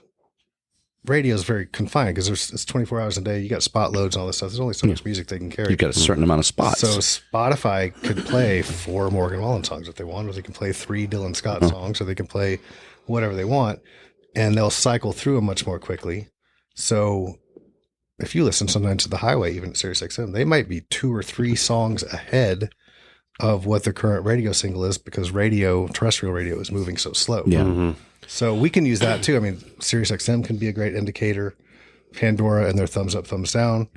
radio is very confined because it's 24 hours a day. You got spot loads and all this stuff. There's only so much music they can carry. You've got a certain amount of spots. So Spotify could play 4 Morgan Wallen songs if they want, or they can play 3 Dylan Scott songs, or they can play whatever they want, and they'll cycle through them much more quickly. So if you listen sometimes to the highway, even at Sirius XM, they might be 2 or 3 songs ahead of what the current radio single is because terrestrial radio is moving so slow. Yeah. Mm-hmm. So we can use that too. I mean, Sirius XM can be a great indicator. Pandora and their thumbs up, thumbs down.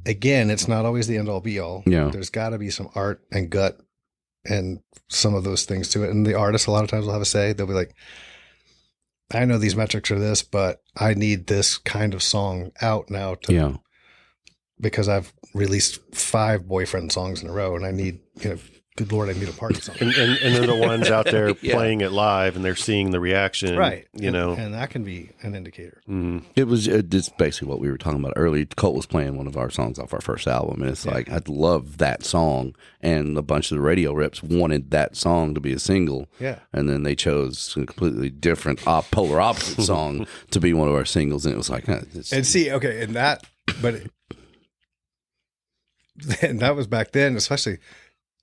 Again, it's not always the end all be all. Yeah. There's got to be some art and gut and some of those things to it. And the artists a lot of times will have a say. They'll be like, I know these metrics are this, but I need this kind of song out now because I've released 5 boyfriend songs in a row and I need, good Lord, I need a party song. And they're the ones out there playing it live and they're seeing the reaction. Right. And that can be an indicator. Mm-hmm. It's basically what we were talking about earlier. Colt was playing one of our songs off our first album. And it's like, I love that song. And a bunch of the radio reps wanted that song to be a single. Yeah. And then they chose a completely different polar opposite song to be one of our singles. And it was like, and that was back then, especially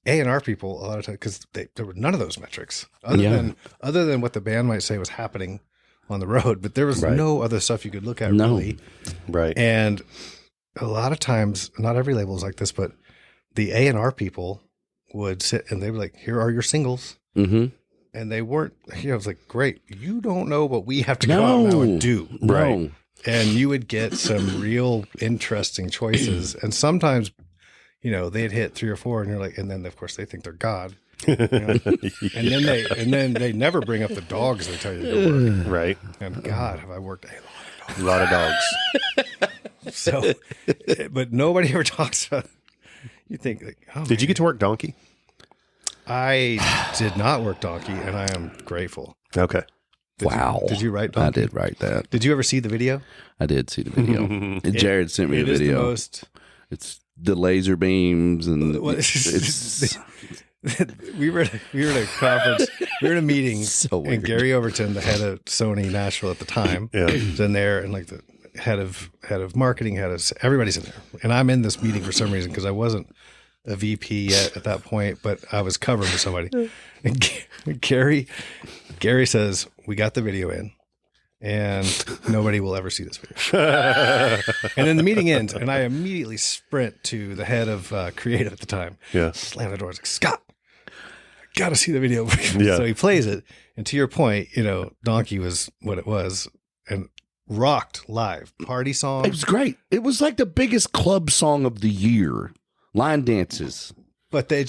A&R people a lot of times, because there were none of those metrics other than what the band might say was happening on the road, but there was no other stuff you could look at really. Right. And a lot of times, not every label is like this, but the A&R people would sit and they were like, here are your singles. Mm-hmm. And they weren't, I was like, great. You don't know what we have to go out now and do. Right. And you would get some real interesting choices. And sometimes, they'd hit 3 or 4 and you're like, and then of course they think they're God. And then they never bring up the dogs they tell you to work. Right. And God, have I worked a lot of dogs. So, but nobody ever talks about it. You think, did you get to work Donkey? I did not work Donkey, and I am grateful. Okay. Did you write Donkey? I did write that. Did you ever see the video? I did see the video. Jared sent me the video. It's the laser beams and we were at a conference. We were at a meeting, and Gary Overton, the head of Sony Nashville at the time, was in there, and like the head of marketing, everybody's in there, and I'm in this meeting for some reason because I wasn't a VP yet at that point, but I was covering for somebody. And Gary says, "We got the video in, and nobody will ever see this video." And then the meeting ends, and I immediately sprint to the head of creative at the time. Yeah, slam the door. I was like, "Scott, I got to see the video." So he plays it, and to your point, Donkey was what it was, and rocked live party song. It was great. It was like the biggest club song of the year. Line dances. But the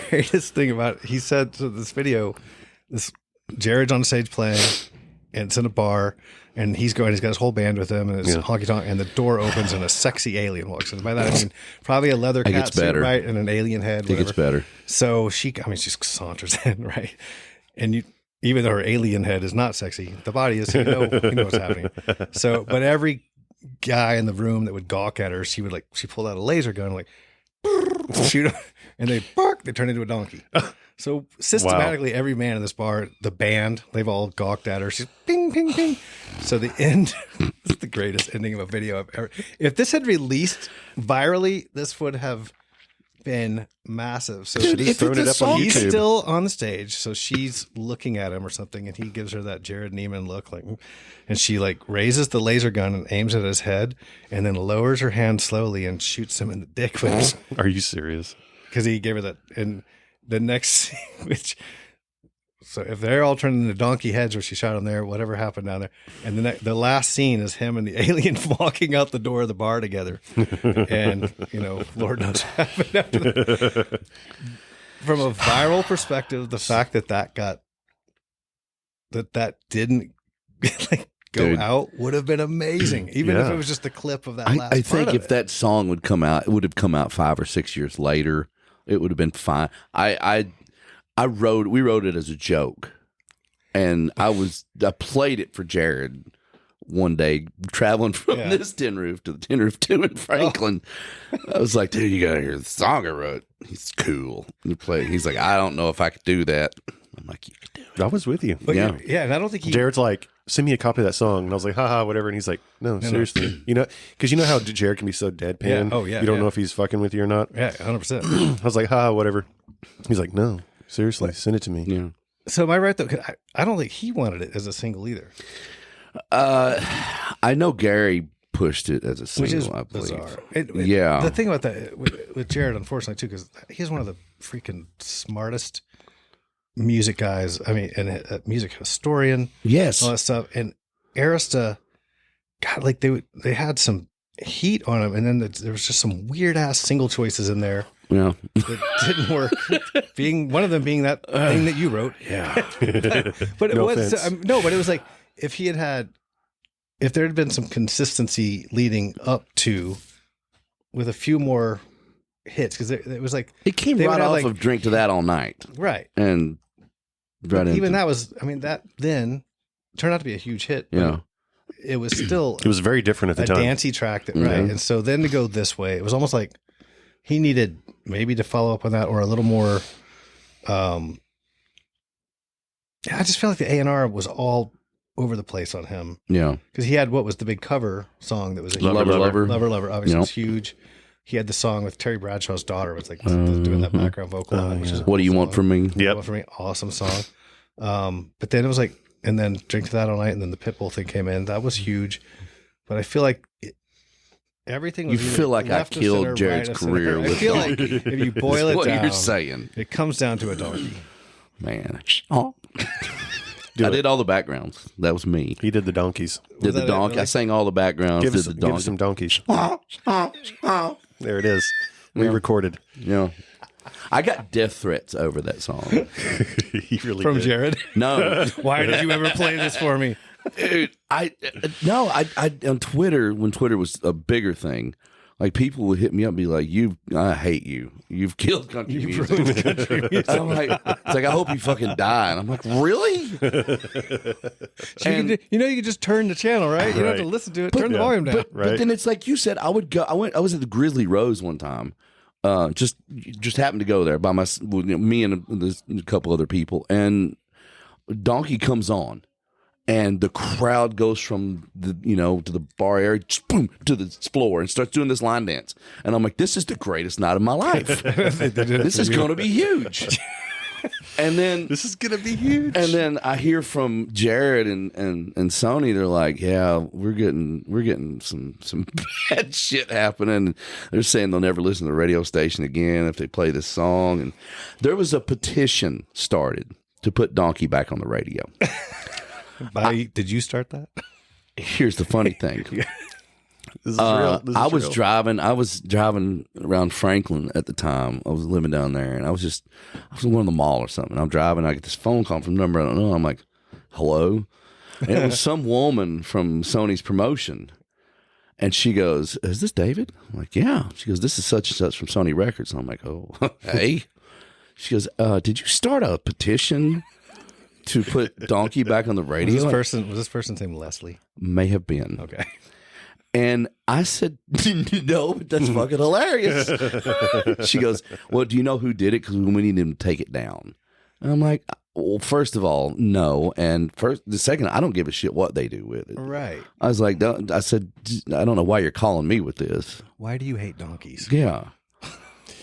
greatest thing about it, he said to this video, Jared's on stage playing, and it's in a bar, and he's got his whole band with him, and it's honky tonk, and the door opens and a sexy alien walks in. By that I mean probably a leather cat suit, right, and an alien head. It gets better. So she saunters in, right, and even though her alien head is not sexy, the body is. You know what's happening. So, but every guy in the room that would gawk at her, she pulled out a laser gun, like, shoot them, and they turn into a donkey. So systematically, every man in this bar, the band, they've all gawked at her. She's ping, ping, ping. So the end is the greatest ending of a video I've ever. If this had released virally, this would have been massive. So Dude, she's throwing it up on he's YouTube. still on the stage, so she's looking at him or something, and he gives her that Jared Neiman look, like, and she like raises the laser gun and aims at his head, and then lowers her hand slowly and shoots him in the dick with it. Are you serious? Because he gave her that. And the next scene, so if they're all turned into donkey heads where she shot him there, whatever happened down there. And the last scene is him and the alien walking out the door of the bar together. And, Lord knows what happened after that. From a viral perspective, the fact that didn't go out would have been amazing. Even if it was just a clip of that last I think part if of it. that song would come out, it would have come out 5 or 6 years later. It would have been fine. We wrote it as a joke, and I played it for Jared one day traveling from this tin roof to the tin roof 2 in Franklin. I was like, dude, you gotta hear the song I wrote. He's cool. He's like, I don't know if I could do that. I'm like, you could do it. I was with you. But and I don't think Jared's like, send me a copy of that song. And I was like, haha, whatever. And he's like, no, seriously. Because you know how Jared can be so deadpan? Yeah. Oh, yeah. You don't know if he's fucking with you or not? Yeah, 100%. I was like, haha, whatever. He's like, no, seriously, send it to me. Yeah. So am I right, though? 'Cause I don't think he wanted it as a single either. I know Gary pushed it as a single, Which is I believe. bizarre. Yeah. The thing about that with Jared, unfortunately, too, because he's one of the freaking smartest music guys. I mean, and a music historian. Yes. All that stuff. And Arista, God, like they had some heat on him, and then there was just some weird ass single choices in there Yeah. that didn't work. One of them being that thing that you wrote. Yeah. But it No was offense. no, but it was like if there had been some consistency leading up to with a few more hits, because it was like It came they right would have, off like- of Drink to That All Night. right. And right Even into, that was, I mean, that then turned out to be a huge hit. but Yeah. it was still It was very different at the a time. dancey track, right? Mhm. And so then to go this way, it was almost like he needed maybe to follow up on that or a little more. I just feel like the A&R was all over the place on him Yeah. because he had what was the big cover song that was a Lover, Lover. Lover, obviously Yep. was huge. He had the song with Terry Bradshaw's daughter. It's like doing that background vocal. on it, which is a What do you cool want song. from me? Yep. Well, for me, awesome song. But then it was like, and then Drink to That All Night, and then the Pitbull thing came in. That was huge. But I feel like everything was You either feel like I left of killed center, Jared's right of center. career I with feel Donkey. like if you boil That's it what down, you're saying, it comes down to a donkey. man. Oh. I did all the backgrounds. That was me. He did the donkeys. Did the that it, donkey? I really? sang all the backgrounds. Give Did us, the give donkey? us some donkeys. There it is. We Yeah. recorded. Yeah. I got death threats over that song. He really From did. Jared. No, Why did you ever play this for me? dude, I on Twitter, when Twitter was a bigger thing, like people would hit me up and be like, I hate you. You've killed country music. ruined country music. I'm like, it's like, I hope you fucking die. And I'm like, really? So you can just turn the channel, right? You don't have to Right. listen to it. Turn the volume down. But Right. then it's like you said, I was at the Grizzly Rose one time. Just happened to go there by me and a couple other people, and Donkey comes on, and the crowd goes from the to the bar area, just boom, to the floor, and starts doing this line dance. And I'm like, this is the greatest night of my life. This is going to be huge. And then This is going to be huge. and then I hear from Jared and Sony. They're like, "Yeah, we're getting some bad shit happening." They're saying they'll never listen to the radio station again if they play this song. And there was a petition started to put Donkey back on the radio. Did you start that? Here's the funny thing. This is real. This is I was real. driving around Franklin at the time. I was living down there, and I was going to the mall or something. I'm driving. I get this phone call from a number I don't know. I'm like, hello? And it was some woman from Sony's promotion. And she goes, is this David? I'm like, yeah. She goes, this is such and such from Sony Records. And I'm like, oh, hey. She goes, did you start a petition to put Donkey back on the radio? Was this person's name Leslie? May have been. Okay. And I said, no, but that's fucking hilarious. She goes, well, do you know who did it? Because we need him to take it down. And I'm like, well, first of all, no. And the second, I don't give a shit what they do with it. Right. I was like, I said, I don't know why you're calling me with this. Why do you hate donkeys? Yeah.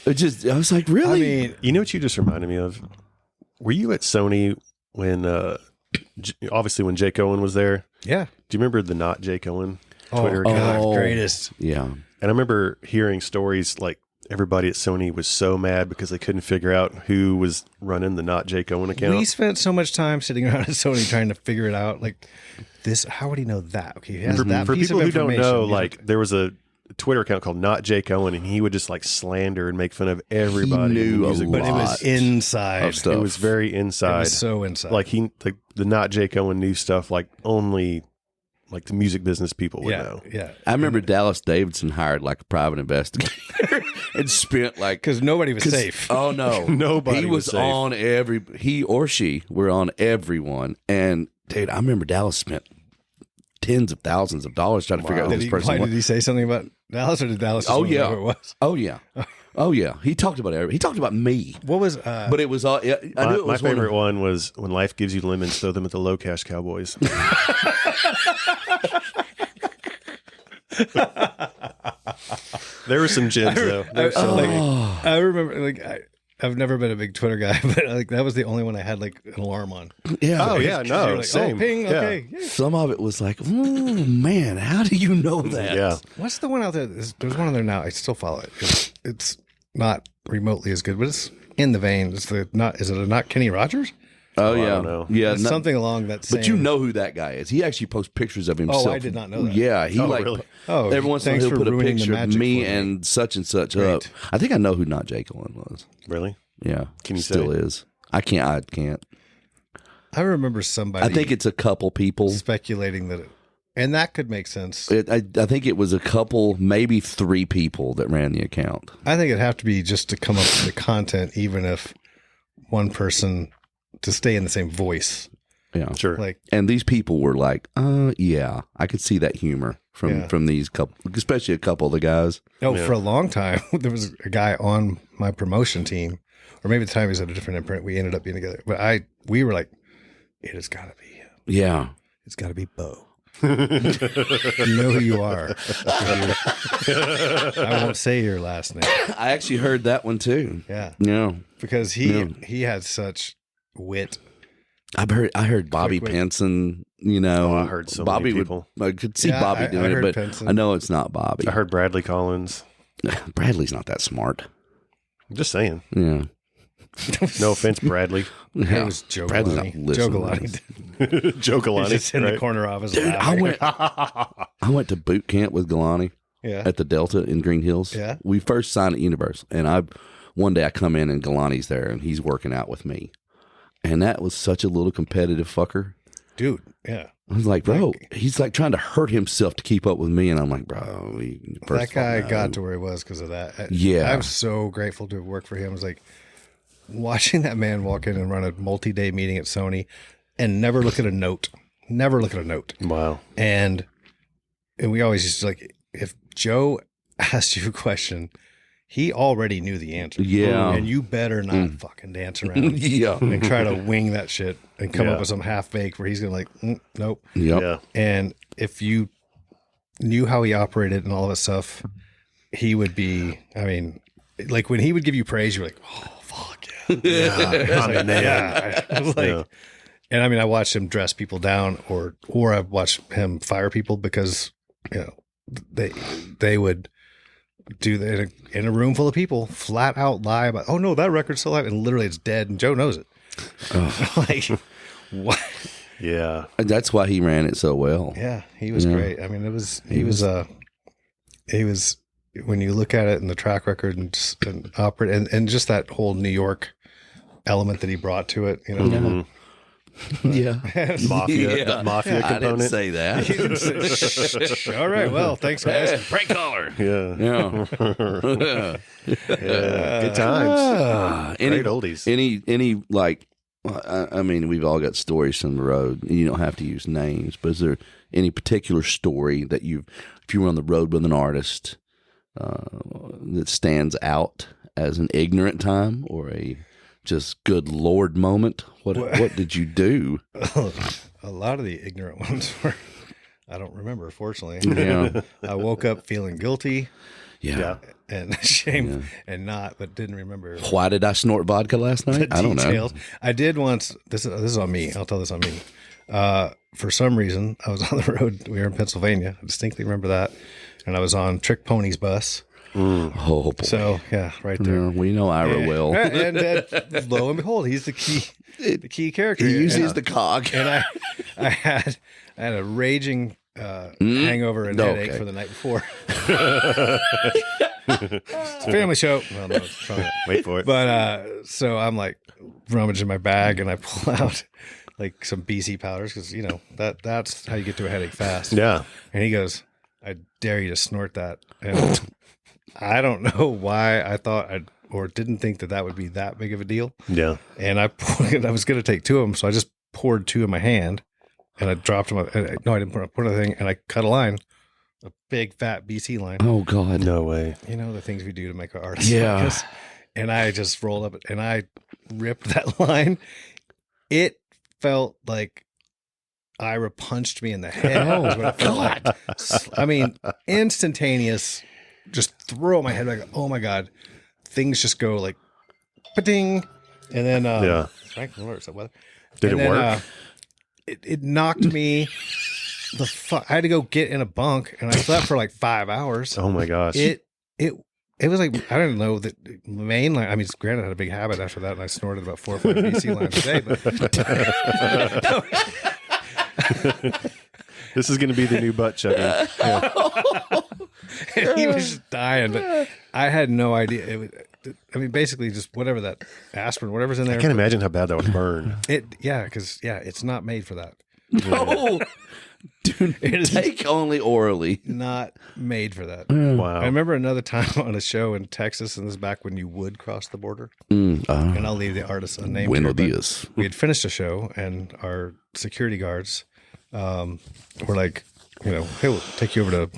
I was like, really? I mean, You know what you just reminded me of? Were you at Sony when, obviously when Jake Owen was there? yeah. Do you remember the not Jake Owen Twitter account? God, greatest. Yeah. And I remember hearing stories like everybody at Sony was so mad because they couldn't figure out who was running the not Jake Owen account. We spent so much time sitting around at Sony trying to figure it out. Like this, how would he know that? Okay, he has that For piece people of who don't information. know, He's like there was a Twitter account called Not Jake Owen, and he would just like slander and make fun of everybody. He knew in the a music but it lot was inside. of stuff. It was very inside. It was so inside. Like the Not Jake Owen knew stuff like only like the music business people would yeah, know. yeah. I remember Dallas Davidson hired like a private investigator and spent like Because nobody was safe. Oh no, Nobody He was was safe. on he or she were on everyone. And dude, I remember Dallas spent tens of thousands of dollars trying to figure out who this person Why was. did he say something about Dallas, or did Dallas? Just Oh want to yeah, know who it was? oh yeah, oh yeah. He talked about everything. He talked about me, What was? but it was all. I knew My, it my was favorite one was When Life Gives You Lemons, Throw Them at the Low Cash Cowboys. There were some gems though. I remember, like, I've never been a big Twitter guy, but like that was the only one I had like an alarm on. Yeah. Oh yeah, 'Cause no, you're like, same. Oh, ping. Yeah. Okay. Yeah. Some of it was like, oh man, how do you know that? Yeah. What's the one out there? There's one on there now. I still follow it. It's not remotely as good, but it's in the vein. It's the not. Is it a not Kenny Rogers? Oh I yeah, don't know. yeah. It's something along that. But you know who that guy is. He actually posts pictures of himself. Oh, I did not know that. Yeah, he Oh, like really? Oh, every once in a thanks while he'll for put a ruining the picture of magic me for me. and such up. Great. I think I know who not Jake Owen was. Really? Yeah, Can you still say? is. I can't. I remember somebody. I think it's a couple people. speculating that, and that could make sense. I think it was a couple, maybe 3 people that ran the account. I think it'd have to be just to come up with the content, even if one person to stay in the same voice. Yeah, Sure. Like, and these people were like, yeah, I could see that humor from these couple, especially a couple of the guys. for a long time, there was a guy on my promotion team, or maybe at the time he was at a different imprint. We ended up being together, but we were like, it has got to be him. Yeah. It's got to be Bo. You know who you are. I won't say your last name. I actually heard that one too. Yeah, Yeah. because he had such wit. I heard Bobby Quick. Penson, you know. Oh, I heard so Bobby many people. I could see Yeah, Bobby I doing it, heard but Penson. I know it's not Bobby. I heard Bradley Collins. Bradley's not that smart. I'm just saying. Yeah. No offense, Bradley. Yeah. It was Joe Bradley's Galani. not Joe listening to Galani. this. Joe Galani. He's just in the right? corner office. Dude, laughing. I went to boot camp with Galani Yeah. at the Delta in Green Hills. Yeah. We first signed at Universal, and one day I come in and Galani's there, and he's working out with me. And that was such a little competitive fucker. Dude, yeah. I was like, bro, he's like trying to hurt himself to keep up with me. And I'm like, bro, That guy got to where he was because of that. Yeah. I'm so grateful to have worked for him. It was like watching that man walk in and run a multi-day meeting at Sony and never look at a note. Never look at a note. Wow. And we always used to like, if Joe asked you a question, he already knew the answer. Yeah. And you better not fucking dance around Yeah. and try to wing that shit and come Yeah. up with some half baked where he's going to like, nope. Yep. Yeah. And if you knew how he operated and all that stuff, he would be, I mean, like when he would give you praise, you're like, oh, fuck yeah. I'm in there. Yeah. I was like, Yeah. and I mean, I watched him dress people down or I've watched him fire people because, you know, they would do that in a room full of people, flat out lie about, oh no, that record's still alive. And literally it's dead. And Joe knows it. Like, what? Yeah. And that's why he ran it so well. Yeah, he was Yeah. great. I mean, he was when you look at it in the track record and operate and just that whole New York element that he brought to it, you know. Mhm. Yeah. Mafia, Yeah. the mafia I didn't component. say that. All right, well, thanks guys. Prank caller. Yeah. Yeah. Yeah. Good times. Any Great oldies. any like I mean, we've all got stories from the road. You don't have to use names, but is there any particular story that if you were on the road with an artist that stands out as an ignorant time or a just good Lord moment? What did you do? A lot of the ignorant ones were, I don't remember, fortunately. Yeah. I woke up feeling guilty. Yeah. And ashamed but didn't remember. Why did I snort vodka last night? I don't know. I did once. This is on me. I'll tell this on me. For some reason, I was on the road. We were in Pennsylvania. I distinctly remember that. And I was on Trick Pony's bus. Oh, boy. So, yeah, right there. Yeah, we know Ira well. And lo and behold, he's the key character. He uses the cog. And I had a raging hangover and headache for the night before. It's a family show. Well, no, it's probably not. Wait for it. But so I'm like rummaging my bag and I pull out like some BC powders because that's how you get to a headache fast. Yeah. And he goes, "I dare you to snort that." And I don't know why I thought or didn't think that would be that big of a deal. Yeah. And I was going to take two of them, so I just poured two in my hand and I dropped them. No, I didn't put anything, and I cut a line. A big fat BC line. Oh God! No way! You know the things we do to make our artists. Yeah. Like us. And I just rolled up and I ripped that line. It felt like Ira punched me in the head. Oh, is what it felt like. I mean, instantaneous. Just throw my head like, oh my God! Things just go like, pa-ding, and then Frank, is that weather? Did it work? It knocked me. I had to go get in a bunk, and I slept for like 5 hours. Oh my gosh! It was like, I don't know, that mainline. I mean, granted, I had a big habit after that, and I snorted about 4 or 5 BC lines a day. But this is going to be the new butt chugger. Yeah. And he was just dying, but I had no idea. I mean, basically, just whatever that aspirin, whatever's in there. I can't imagine how bad that would burn. Because it's not made for that. No. Dude, it is take only orally. Not made for that. Wow. I remember another time on a show in Texas, and this is back when you would cross the border. And I'll leave the artist unnamed. Buenos here, dias. We had finished a show, and our security guards were like, hey, we'll take you over to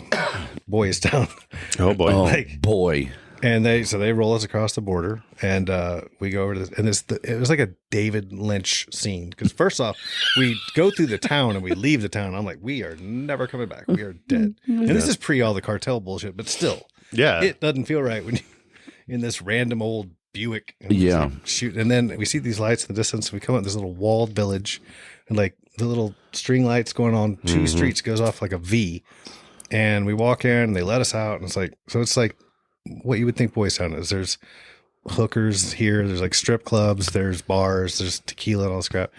Boys Town. Oh boy! Oh boy! And they roll us across the border, and we go over to this, and it was like a David Lynch scene. Because first off, we go through the town and we leave the town. I'm like, we are never coming back. We are dead. And this is pre all the cartel bullshit, but still, it doesn't feel right when you in this random old Buick. And shoot. And then we see these lights in the distance. And we come up this little walled village, and like the little string lights going on 2 streets goes off like a V. And we walk in, and they let us out, and it's like what you would think Boys Town is. There's hookers here, there's like strip clubs, there's bars, there's tequila and all this crap.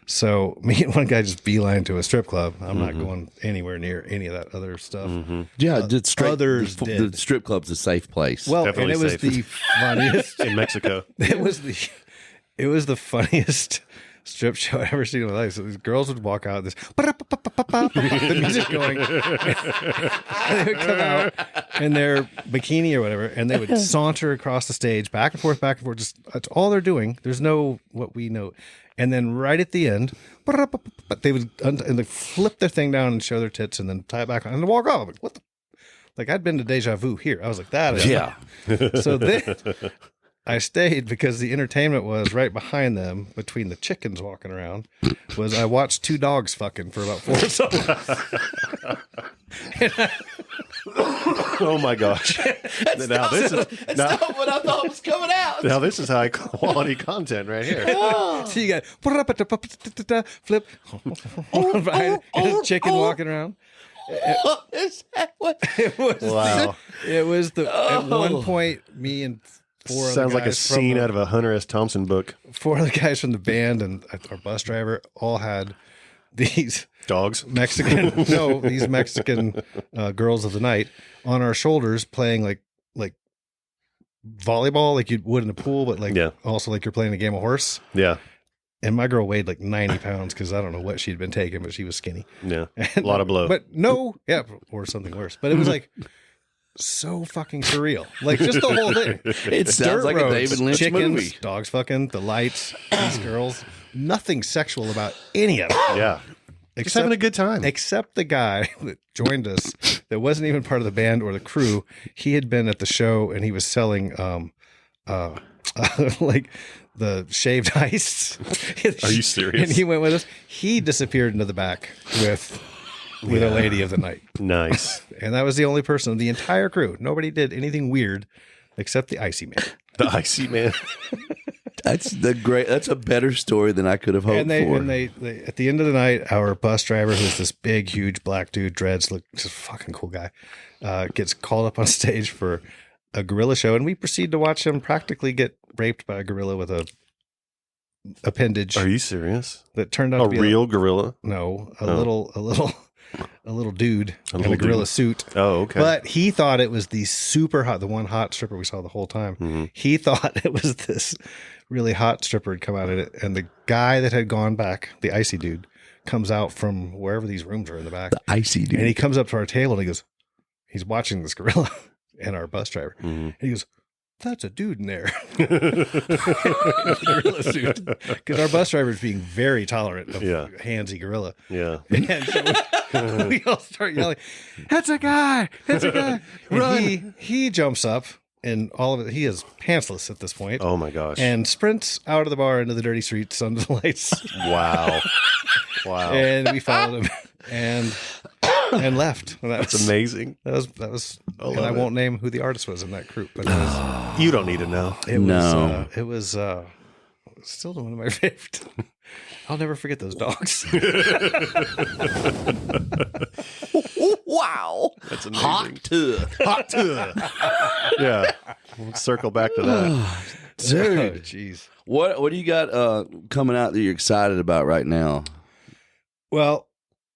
So me and one guy just beeline to a strip club. I'm not going anywhere near any of that other stuff. Yeah, others did. The strip club's a safe place. Well, Definitely and it was safe. the funniest In Mexico. it was the funniest strip show I've ever seen in my life. So these girls would walk out, the music going, and they would come out in their bikini or whatever, and they would saunter across the stage, back and forth, just that's all they're doing. There's no what we know. And then right at the end, they would and they flip their thing down and show their tits and then tie it back on and walk off. I'm like, what the? Like, I'd been to Deja Vu here. I was like, that is. Yeah. So then I stayed because the entertainment was right behind them, between the chickens walking around, was I watched 2 dogs fucking for about 4 songs. Oh my gosh! That's not what I thought was coming out. Now this is high quality content right here. So you got flip, and chicken walking around. Is that what? It was Wow! It was at one point, me and 4 other Sounds like a guys from scene the- out of a Hunter S. Thompson book. 4 other guys from the band and our bus driver all had these Dogs. these Mexican girls of the night on our shoulders, playing like volleyball, like you would in a pool, but also like you're playing a game of horse. Yeah. And my girl weighed like 90 pounds because I don't know what she'd been taking, but she was skinny. Yeah. A lot of blow. But no, or something worse. But it was like, so fucking surreal. Like just the whole thing. It sounds like a David Lynch chickens, movie. dogs fucking, the lights, these girls. Nothing sexual about any of it. Yeah. Just having a good time. Except the guy that joined us that wasn't even part of the band or the crew. He had been at the show and he was selling like the shaved ice. Are you serious? And he went with us. He disappeared into the back with a lady of the night. Nice. And that was the only person of the entire crew. Nobody did anything weird except the icy man. The icy man. That's a better story than I could have hoped for. And they at the end of the night, our bus driver, who's this big, huge black dude, dreads, look just a fucking cool guy, gets called up on stage for a gorilla show, and we proceed to watch him practically get raped by a gorilla with a appendage. Are you serious? That turned out to be a real gorilla? No, a little dude in a gorilla suit. Oh, okay. But he thought it was the super hot, the one hot stripper we saw the whole time. Mm-hmm. He thought it was this really hot stripper had come out of it. And the guy that had gone back, the icy dude, comes out from wherever these rooms are in the back. The icy dude. And he comes up to our table and he goes, he's watching this gorilla and our bus driver. Mm-hmm. And he goes, that's a dude in there. The gorilla suit. Because our bus driver is being very tolerant of handsy gorilla. Yeah. And so we all start yelling, that's a guy. That's a guy. Run. He jumps up and all of it. He is pantsless at this point. Oh my gosh. And sprints out of the bar into the dirty streets under the lights. Wow. Wow. And we followed him and left. And That's amazing. That was. And I won't name who the artist was in that group, but You don't need to know. it was still one of my favorite. I'll never forget those dogs. Wow. That's amazing. Hot tub. Yeah. We'll circle back to that. Dude. Jeez. What do you got coming out that you're excited about right now? Well,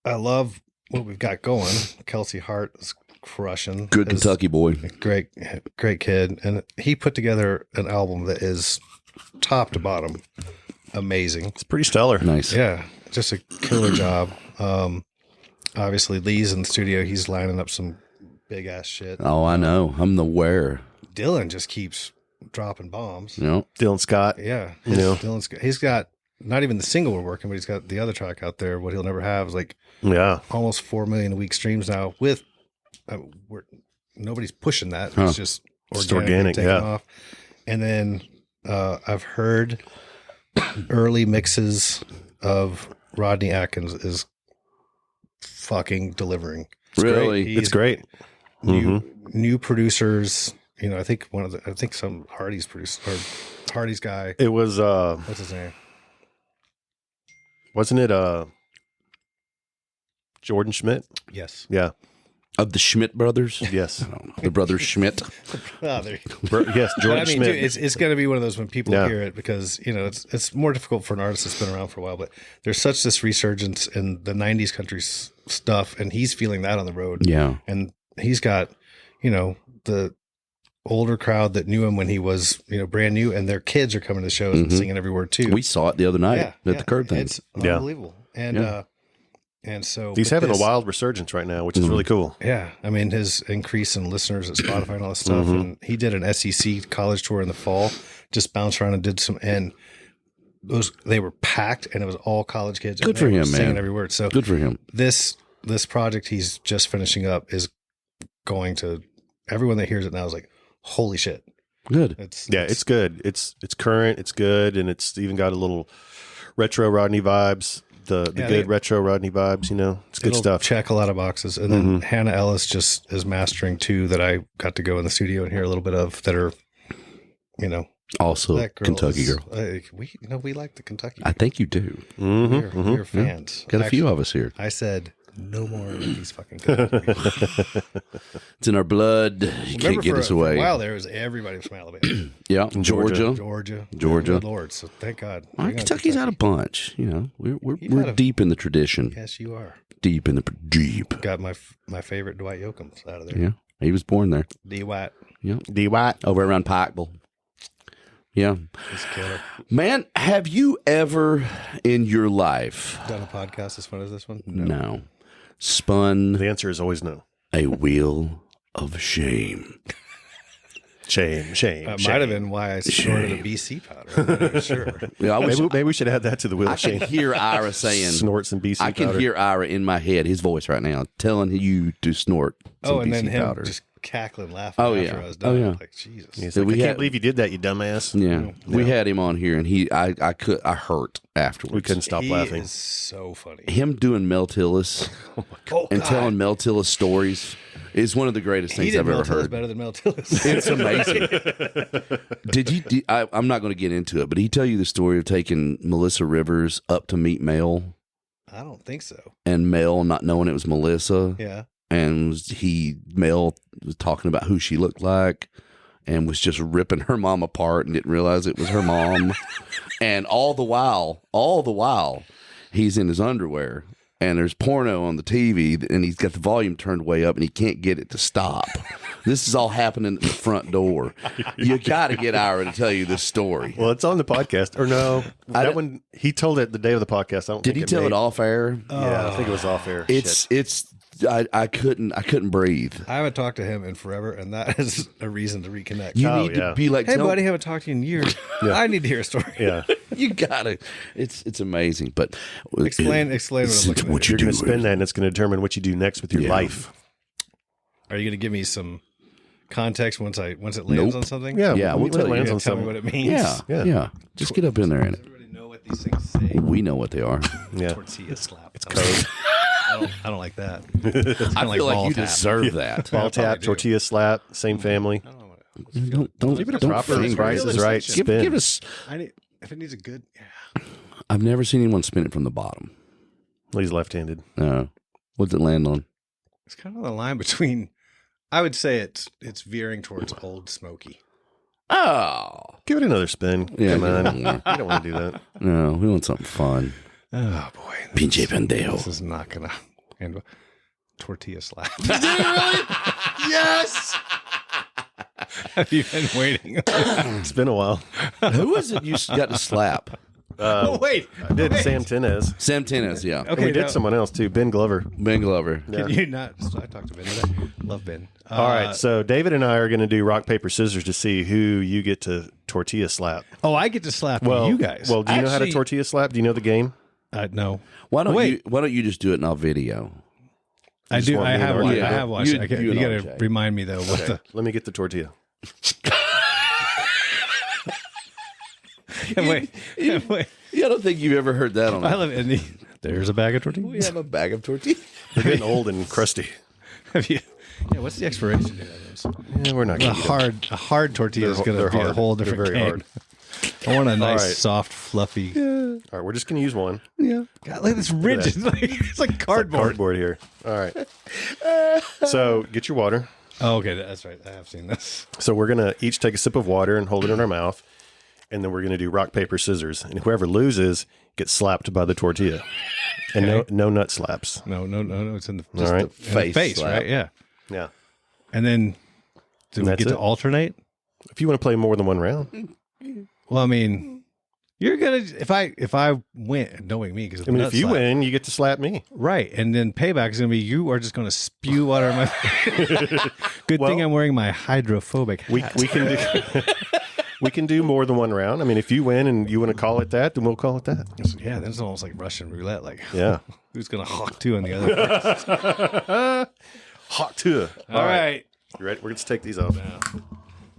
I love what we've got going. Kelsey Hart is crushing. Good Kentucky boy. Great kid. And he put together an album that is top to bottom amazing. It's pretty stellar. Nice. Yeah, just a killer job. Obviously, Lee's in the studio. He's lining up some big ass shit. Oh, I know. I'm the wearer. Dylan just keeps dropping bombs. You know? Dylan Scott. Yeah. You know? Dylan's got, he's got not even the single we're working, but he's got the other track out there, What He'll Never Have, is like almost 4 million a week streams now with nobody's pushing that. It's just organic taking off. And then I've heard early mixes of Rodney Atkins is fucking delivering. Really? It's great. New producers. You know, I think some Hardy's producer or Hardy's guy. It was What's his name? Wasn't it Jordan Schmidt? Yes. Yeah. Of the Schmidt brothers? Yes. The brothers Schmidt. There Yes, Jordan Schmidt. Dude, it's going to be one of those when people hear it, because you know it's more difficult for an artist that's been around for a while. But there's such this resurgence in the '90s country stuff, and he's feeling that on the road. Yeah, and he's got the older crowd that knew him when he was brand new, and their kids are coming to the shows and singing every word too. We saw it the other night at the Curb thing. It's unbelievable, and so he's having a wild resurgence right now, which is really cool. Yeah. I mean, his increase in listeners at Spotify and all this stuff. And he did an SEC college tour in the fall, just bounced around and did some, and they were packed, and it was all college kids. Good for him, singing man. Every word. So good for him. This project he's just finishing up is going to, everyone that hears it now is like, holy shit. Good. It's good. It's current. It's good. And it's even got a little retro Rodney vibes. The good retro Rodney vibes, it's good stuff. Check a lot of boxes. And then Hannah Ellis just is mastering 2 that I got to go in the studio and hear a little bit of that are, also Kentucky girl. We like the Kentucky. I think you do. We're fans. Got a few of us here. I said, no more of these fucking Kentucky. It's in our blood. You can't get us away. For a while there was everybody from Alabama. Yeah, Georgia. Good Lord. So thank God. Kentucky's out a bunch. We're deep in the tradition. Yes, you are. Deep in the deep. Got my favorite Dwight Yoakam's out of there. Yeah, he was born there. D. White. Yeah, D. White over around Pikeville. Yeah, he's a killer. Man, have you ever in your life done a podcast as fun as this one? No. Spun. The answer is always no. A wheel of shame. Shame. That might have been why I snorted a BC powder. I'm not even sure. Yeah, Maybe we should add that to the wheel I of can shame. hear Ira saying, Snorts and BC I can powder. hear Ira in my head, his voice right now, telling you to snort some And then BC him powder. just cackling, laughing Oh, after yeah. I was done. Oh, yeah. Like, Jesus. He's So like, we I can't had- believe you did that, you dumbass. Yeah, we had him on here, and I hurt afterwards. We couldn't stop He laughing. is so funny. Him doing Mel Tillis Oh, and God. telling Mel Tillis stories is one of the greatest He things did I've Mel ever Tillis heard. better than Mel Tillis. It's amazing. I'm not going to get into it, but he tell you the story of taking Melissa Rivers up to meet Mel, I don't think so. and Mel not knowing it was Melissa, Yeah. and Mel was talking about who she looked like, and was just ripping her mom apart and didn't realize it was her mom, and all the while, he's in his underwear. And there's porno on the TV, and he's got the volume turned way up, and he can't get it to stop. This is all happening at the front door. You got to get Ira to tell you this story. Well, it's on the podcast. Or no, that one, he told it the day of the podcast. I don't Did think he tell made- it off air? Yeah, I think it was off air. I couldn't breathe. I haven't talked to him in forever, and that is a reason to reconnect. You Oh, need yeah. to be like, Hey, tell- buddy, haven't talked to you in years. I need to hear a story. Yeah. You gotta. It's amazing. But Explain what I'm looking what at. you You're do. going to spend that, and it's going to determine what you do next with your Yeah. life. Are you going to give me some context once it lands Nope. on something? Yeah, Yeah, we'll when it tell you. lands You're on gonna tell me something. what it means. Yeah. Just get up in there and Everybody know what these things say. we know what they are. Yeah. Tortilla slap. It's code. I don't like that. I feel like ball you tap. deserve that. Ball I tap, probably do. tortilla slap, same family. I don't know what Don't Give it a don't proper finger Price it. is Right spin. Give us. if it needs a good. Yeah. I've never seen anyone spin it from the bottom. Well, he's left-handed. What's it land on? It's kind of the line between. I would say it's veering towards Old Smoky. Oh, Give it another spin. Yeah, Come give it on. one more. You don't want to do that. no, we want something fun. Oh boy, Pinche pendejo. this is not gonna end well. Tortilla slap. Yes! Have you been waiting? It's been a while. Who is it you got to slap? Oh wait, I did Sam Tenez. Sam Tennis, yeah. And we did someone else, too. Ben Glover. Ben Glover. Can you not? I talked to Ben today. Love Ben. All right, so David and I are going to do rock, paper, scissors to see who you get to tortilla slap. Oh, I get to slap you guys. Well, do you know how to Actually, tortilla slap? Do you know the game? No. Why don't Wait. you just do it in our video? I just do. want I me and have RJ. watched. Yeah. I have watched. You- it. you You got and to RJ. remind me though. What Okay, the? let me get the tortilla. Wait. Yeah, I don't think you've ever heard that on. I love it. There's a bag of tortillas. We have a bag of tortillas. They're getting old and crusty. Have you? Yeah. What's the expiration date of those? Yeah, we're not A going to hard tortilla is going to they're be a hard. whole They're different very game. hard. I want a nice, right. soft, fluffy. All right, we're just going to use one. Yeah. God, look at this rigid. It's like cardboard. Cardboard here. All right. So get your water. Oh, okay. That's right. I have seen this. So we're going to each take a sip of water and hold it in our mouth. And then we're going to do rock, paper, scissors. And whoever loses gets slapped by the tortilla. And no nut slaps. No. It's in the, All right. face, slap. right? Yeah. Yeah. And then do we that's get to it. alternate? If you want to play more than one round. Well, I mean, you're gonna if I win, knowing me because I mean, if you win, you get to slap me. right? And then payback is gonna be you are just gonna spew water in my face. Good Well- thing I'm wearing my hydrophobic hat. We can do we can do more than one round. I mean, if you win and you want to call it that, then we'll call it that. Yeah, that's almost like Russian roulette. Like, Yeah. who's gonna hawk two on the other? Hot tour. All right. You ready? We're going to take these off.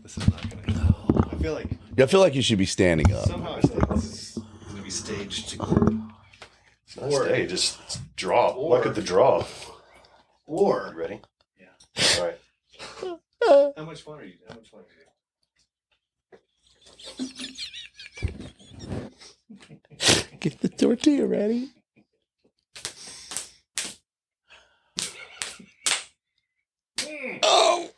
This is not gonna. I feel like I feel like you should be standing up. somehow this is gonna be staged. It's not stay, just draw. Look at the draw. Or You ready? Yeah. All right. how much fun are you? How much fun are you? Get the tortilla ready. Oh!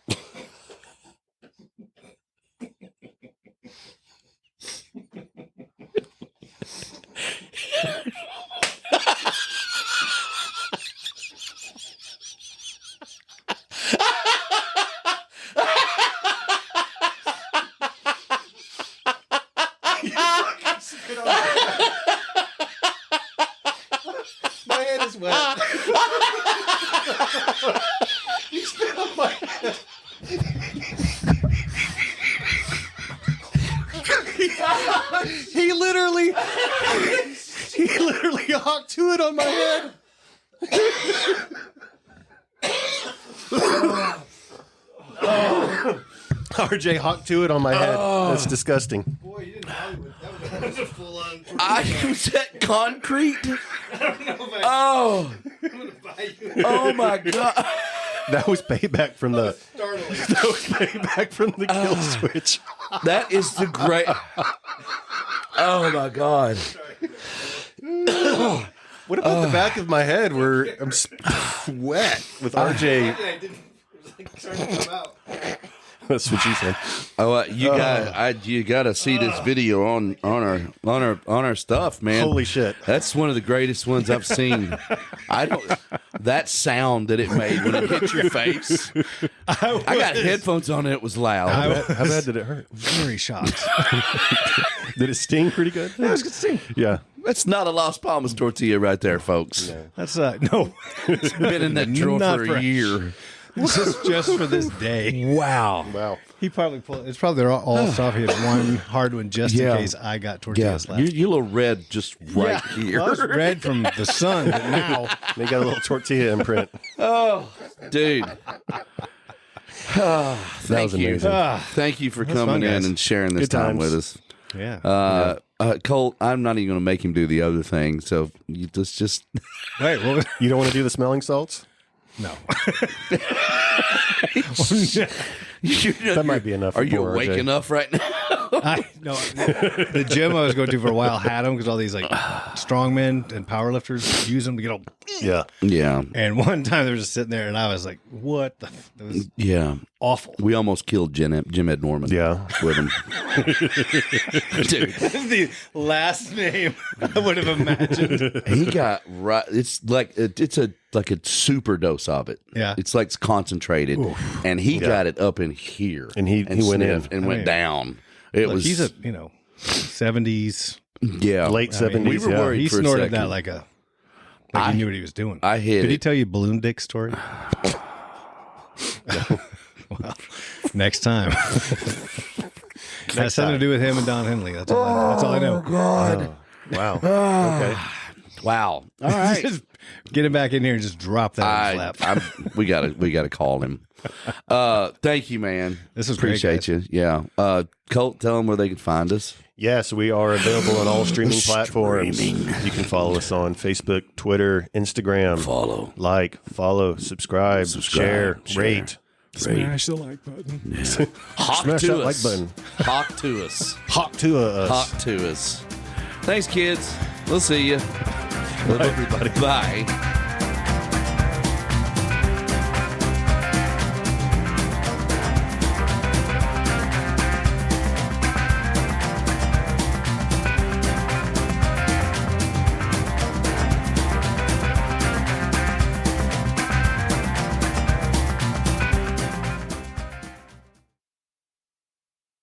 My head is wet. You spit on my head. He literally hocked to it on my head. RJ hocked to it on my head. That's disgusting. Boy, you didn't Hollywood. That was a full-on. I was that concrete. Oh, oh my God. That was payback from the. That was payback from the kill switch. That is the great. Oh my God. What about the back of my head where I'm wet with RJ? That's what she said. Oh, you got to see this video on our stuff, man. Holy shit! That's one of the greatest ones I've seen. That sound that it made when it hit your face. I got headphones on and it was loud. How bad did it hurt? Very shocked. Did it sting pretty good? Yeah, it was good to sting. Yeah. That's not a Las Palmas tortilla right there, folks. Yeah. That's no. It's been in that drawer Not for a fresh. year. just for this day. Wow. He probably pulled. It's probably all stuff. He had one hard one just in case I got tortillas left. You little red just right here. Well, I was red from the sun, but now They got a little tortilla imprint. Oh, dude. That was amazing. Thank you for That's coming fun, in guys. and sharing this Good time times. with us. yeah. Colt, I'm not even going to make him do the other thing. So you just Right. Well, You don't want to do the smelling salts? no. That might be enough. Are you for awake RJ. enough right now? The gym I was going to for a while had them because all these like strongmen and powerlifters use them to get all. Yeah. Yeah. And one time they were just sitting there, and I was like, "What the?" It was Yeah. awful. We almost killed Jim Ed Norman. Yeah. With him. Dude, The last name I would have imagined. he got right. It's like it's a super dose of it. Yeah. It's like it's concentrated, and he got it up in here, And he went in. sniffed and went down. It Look, was he's a 70s. yeah Late 70s. we were yeah. worried He for a snorted second. that like he knew what he was doing. I hit Did he it. tell you Balloon Dick story? Well, next time. That's something to do with him and Don Henley. That's all I know. God. Wow. Okay. Wow. All right. Just get him back in here and just drop that in his lap. we gotta call him. Thank you, man. This was great, appreciate you. Yeah. Colt, tell them where they can find us. Yes, we are available on all streaming platforms. You can follow us on Facebook, Twitter, Instagram. Follow, subscribe, share, rate. Smash the like button. Hawk Smash to that us. like button. Hawk to us. Hawk to us. Hawk to us. Thanks, kids. We'll see you. Bye, everybody. Bye.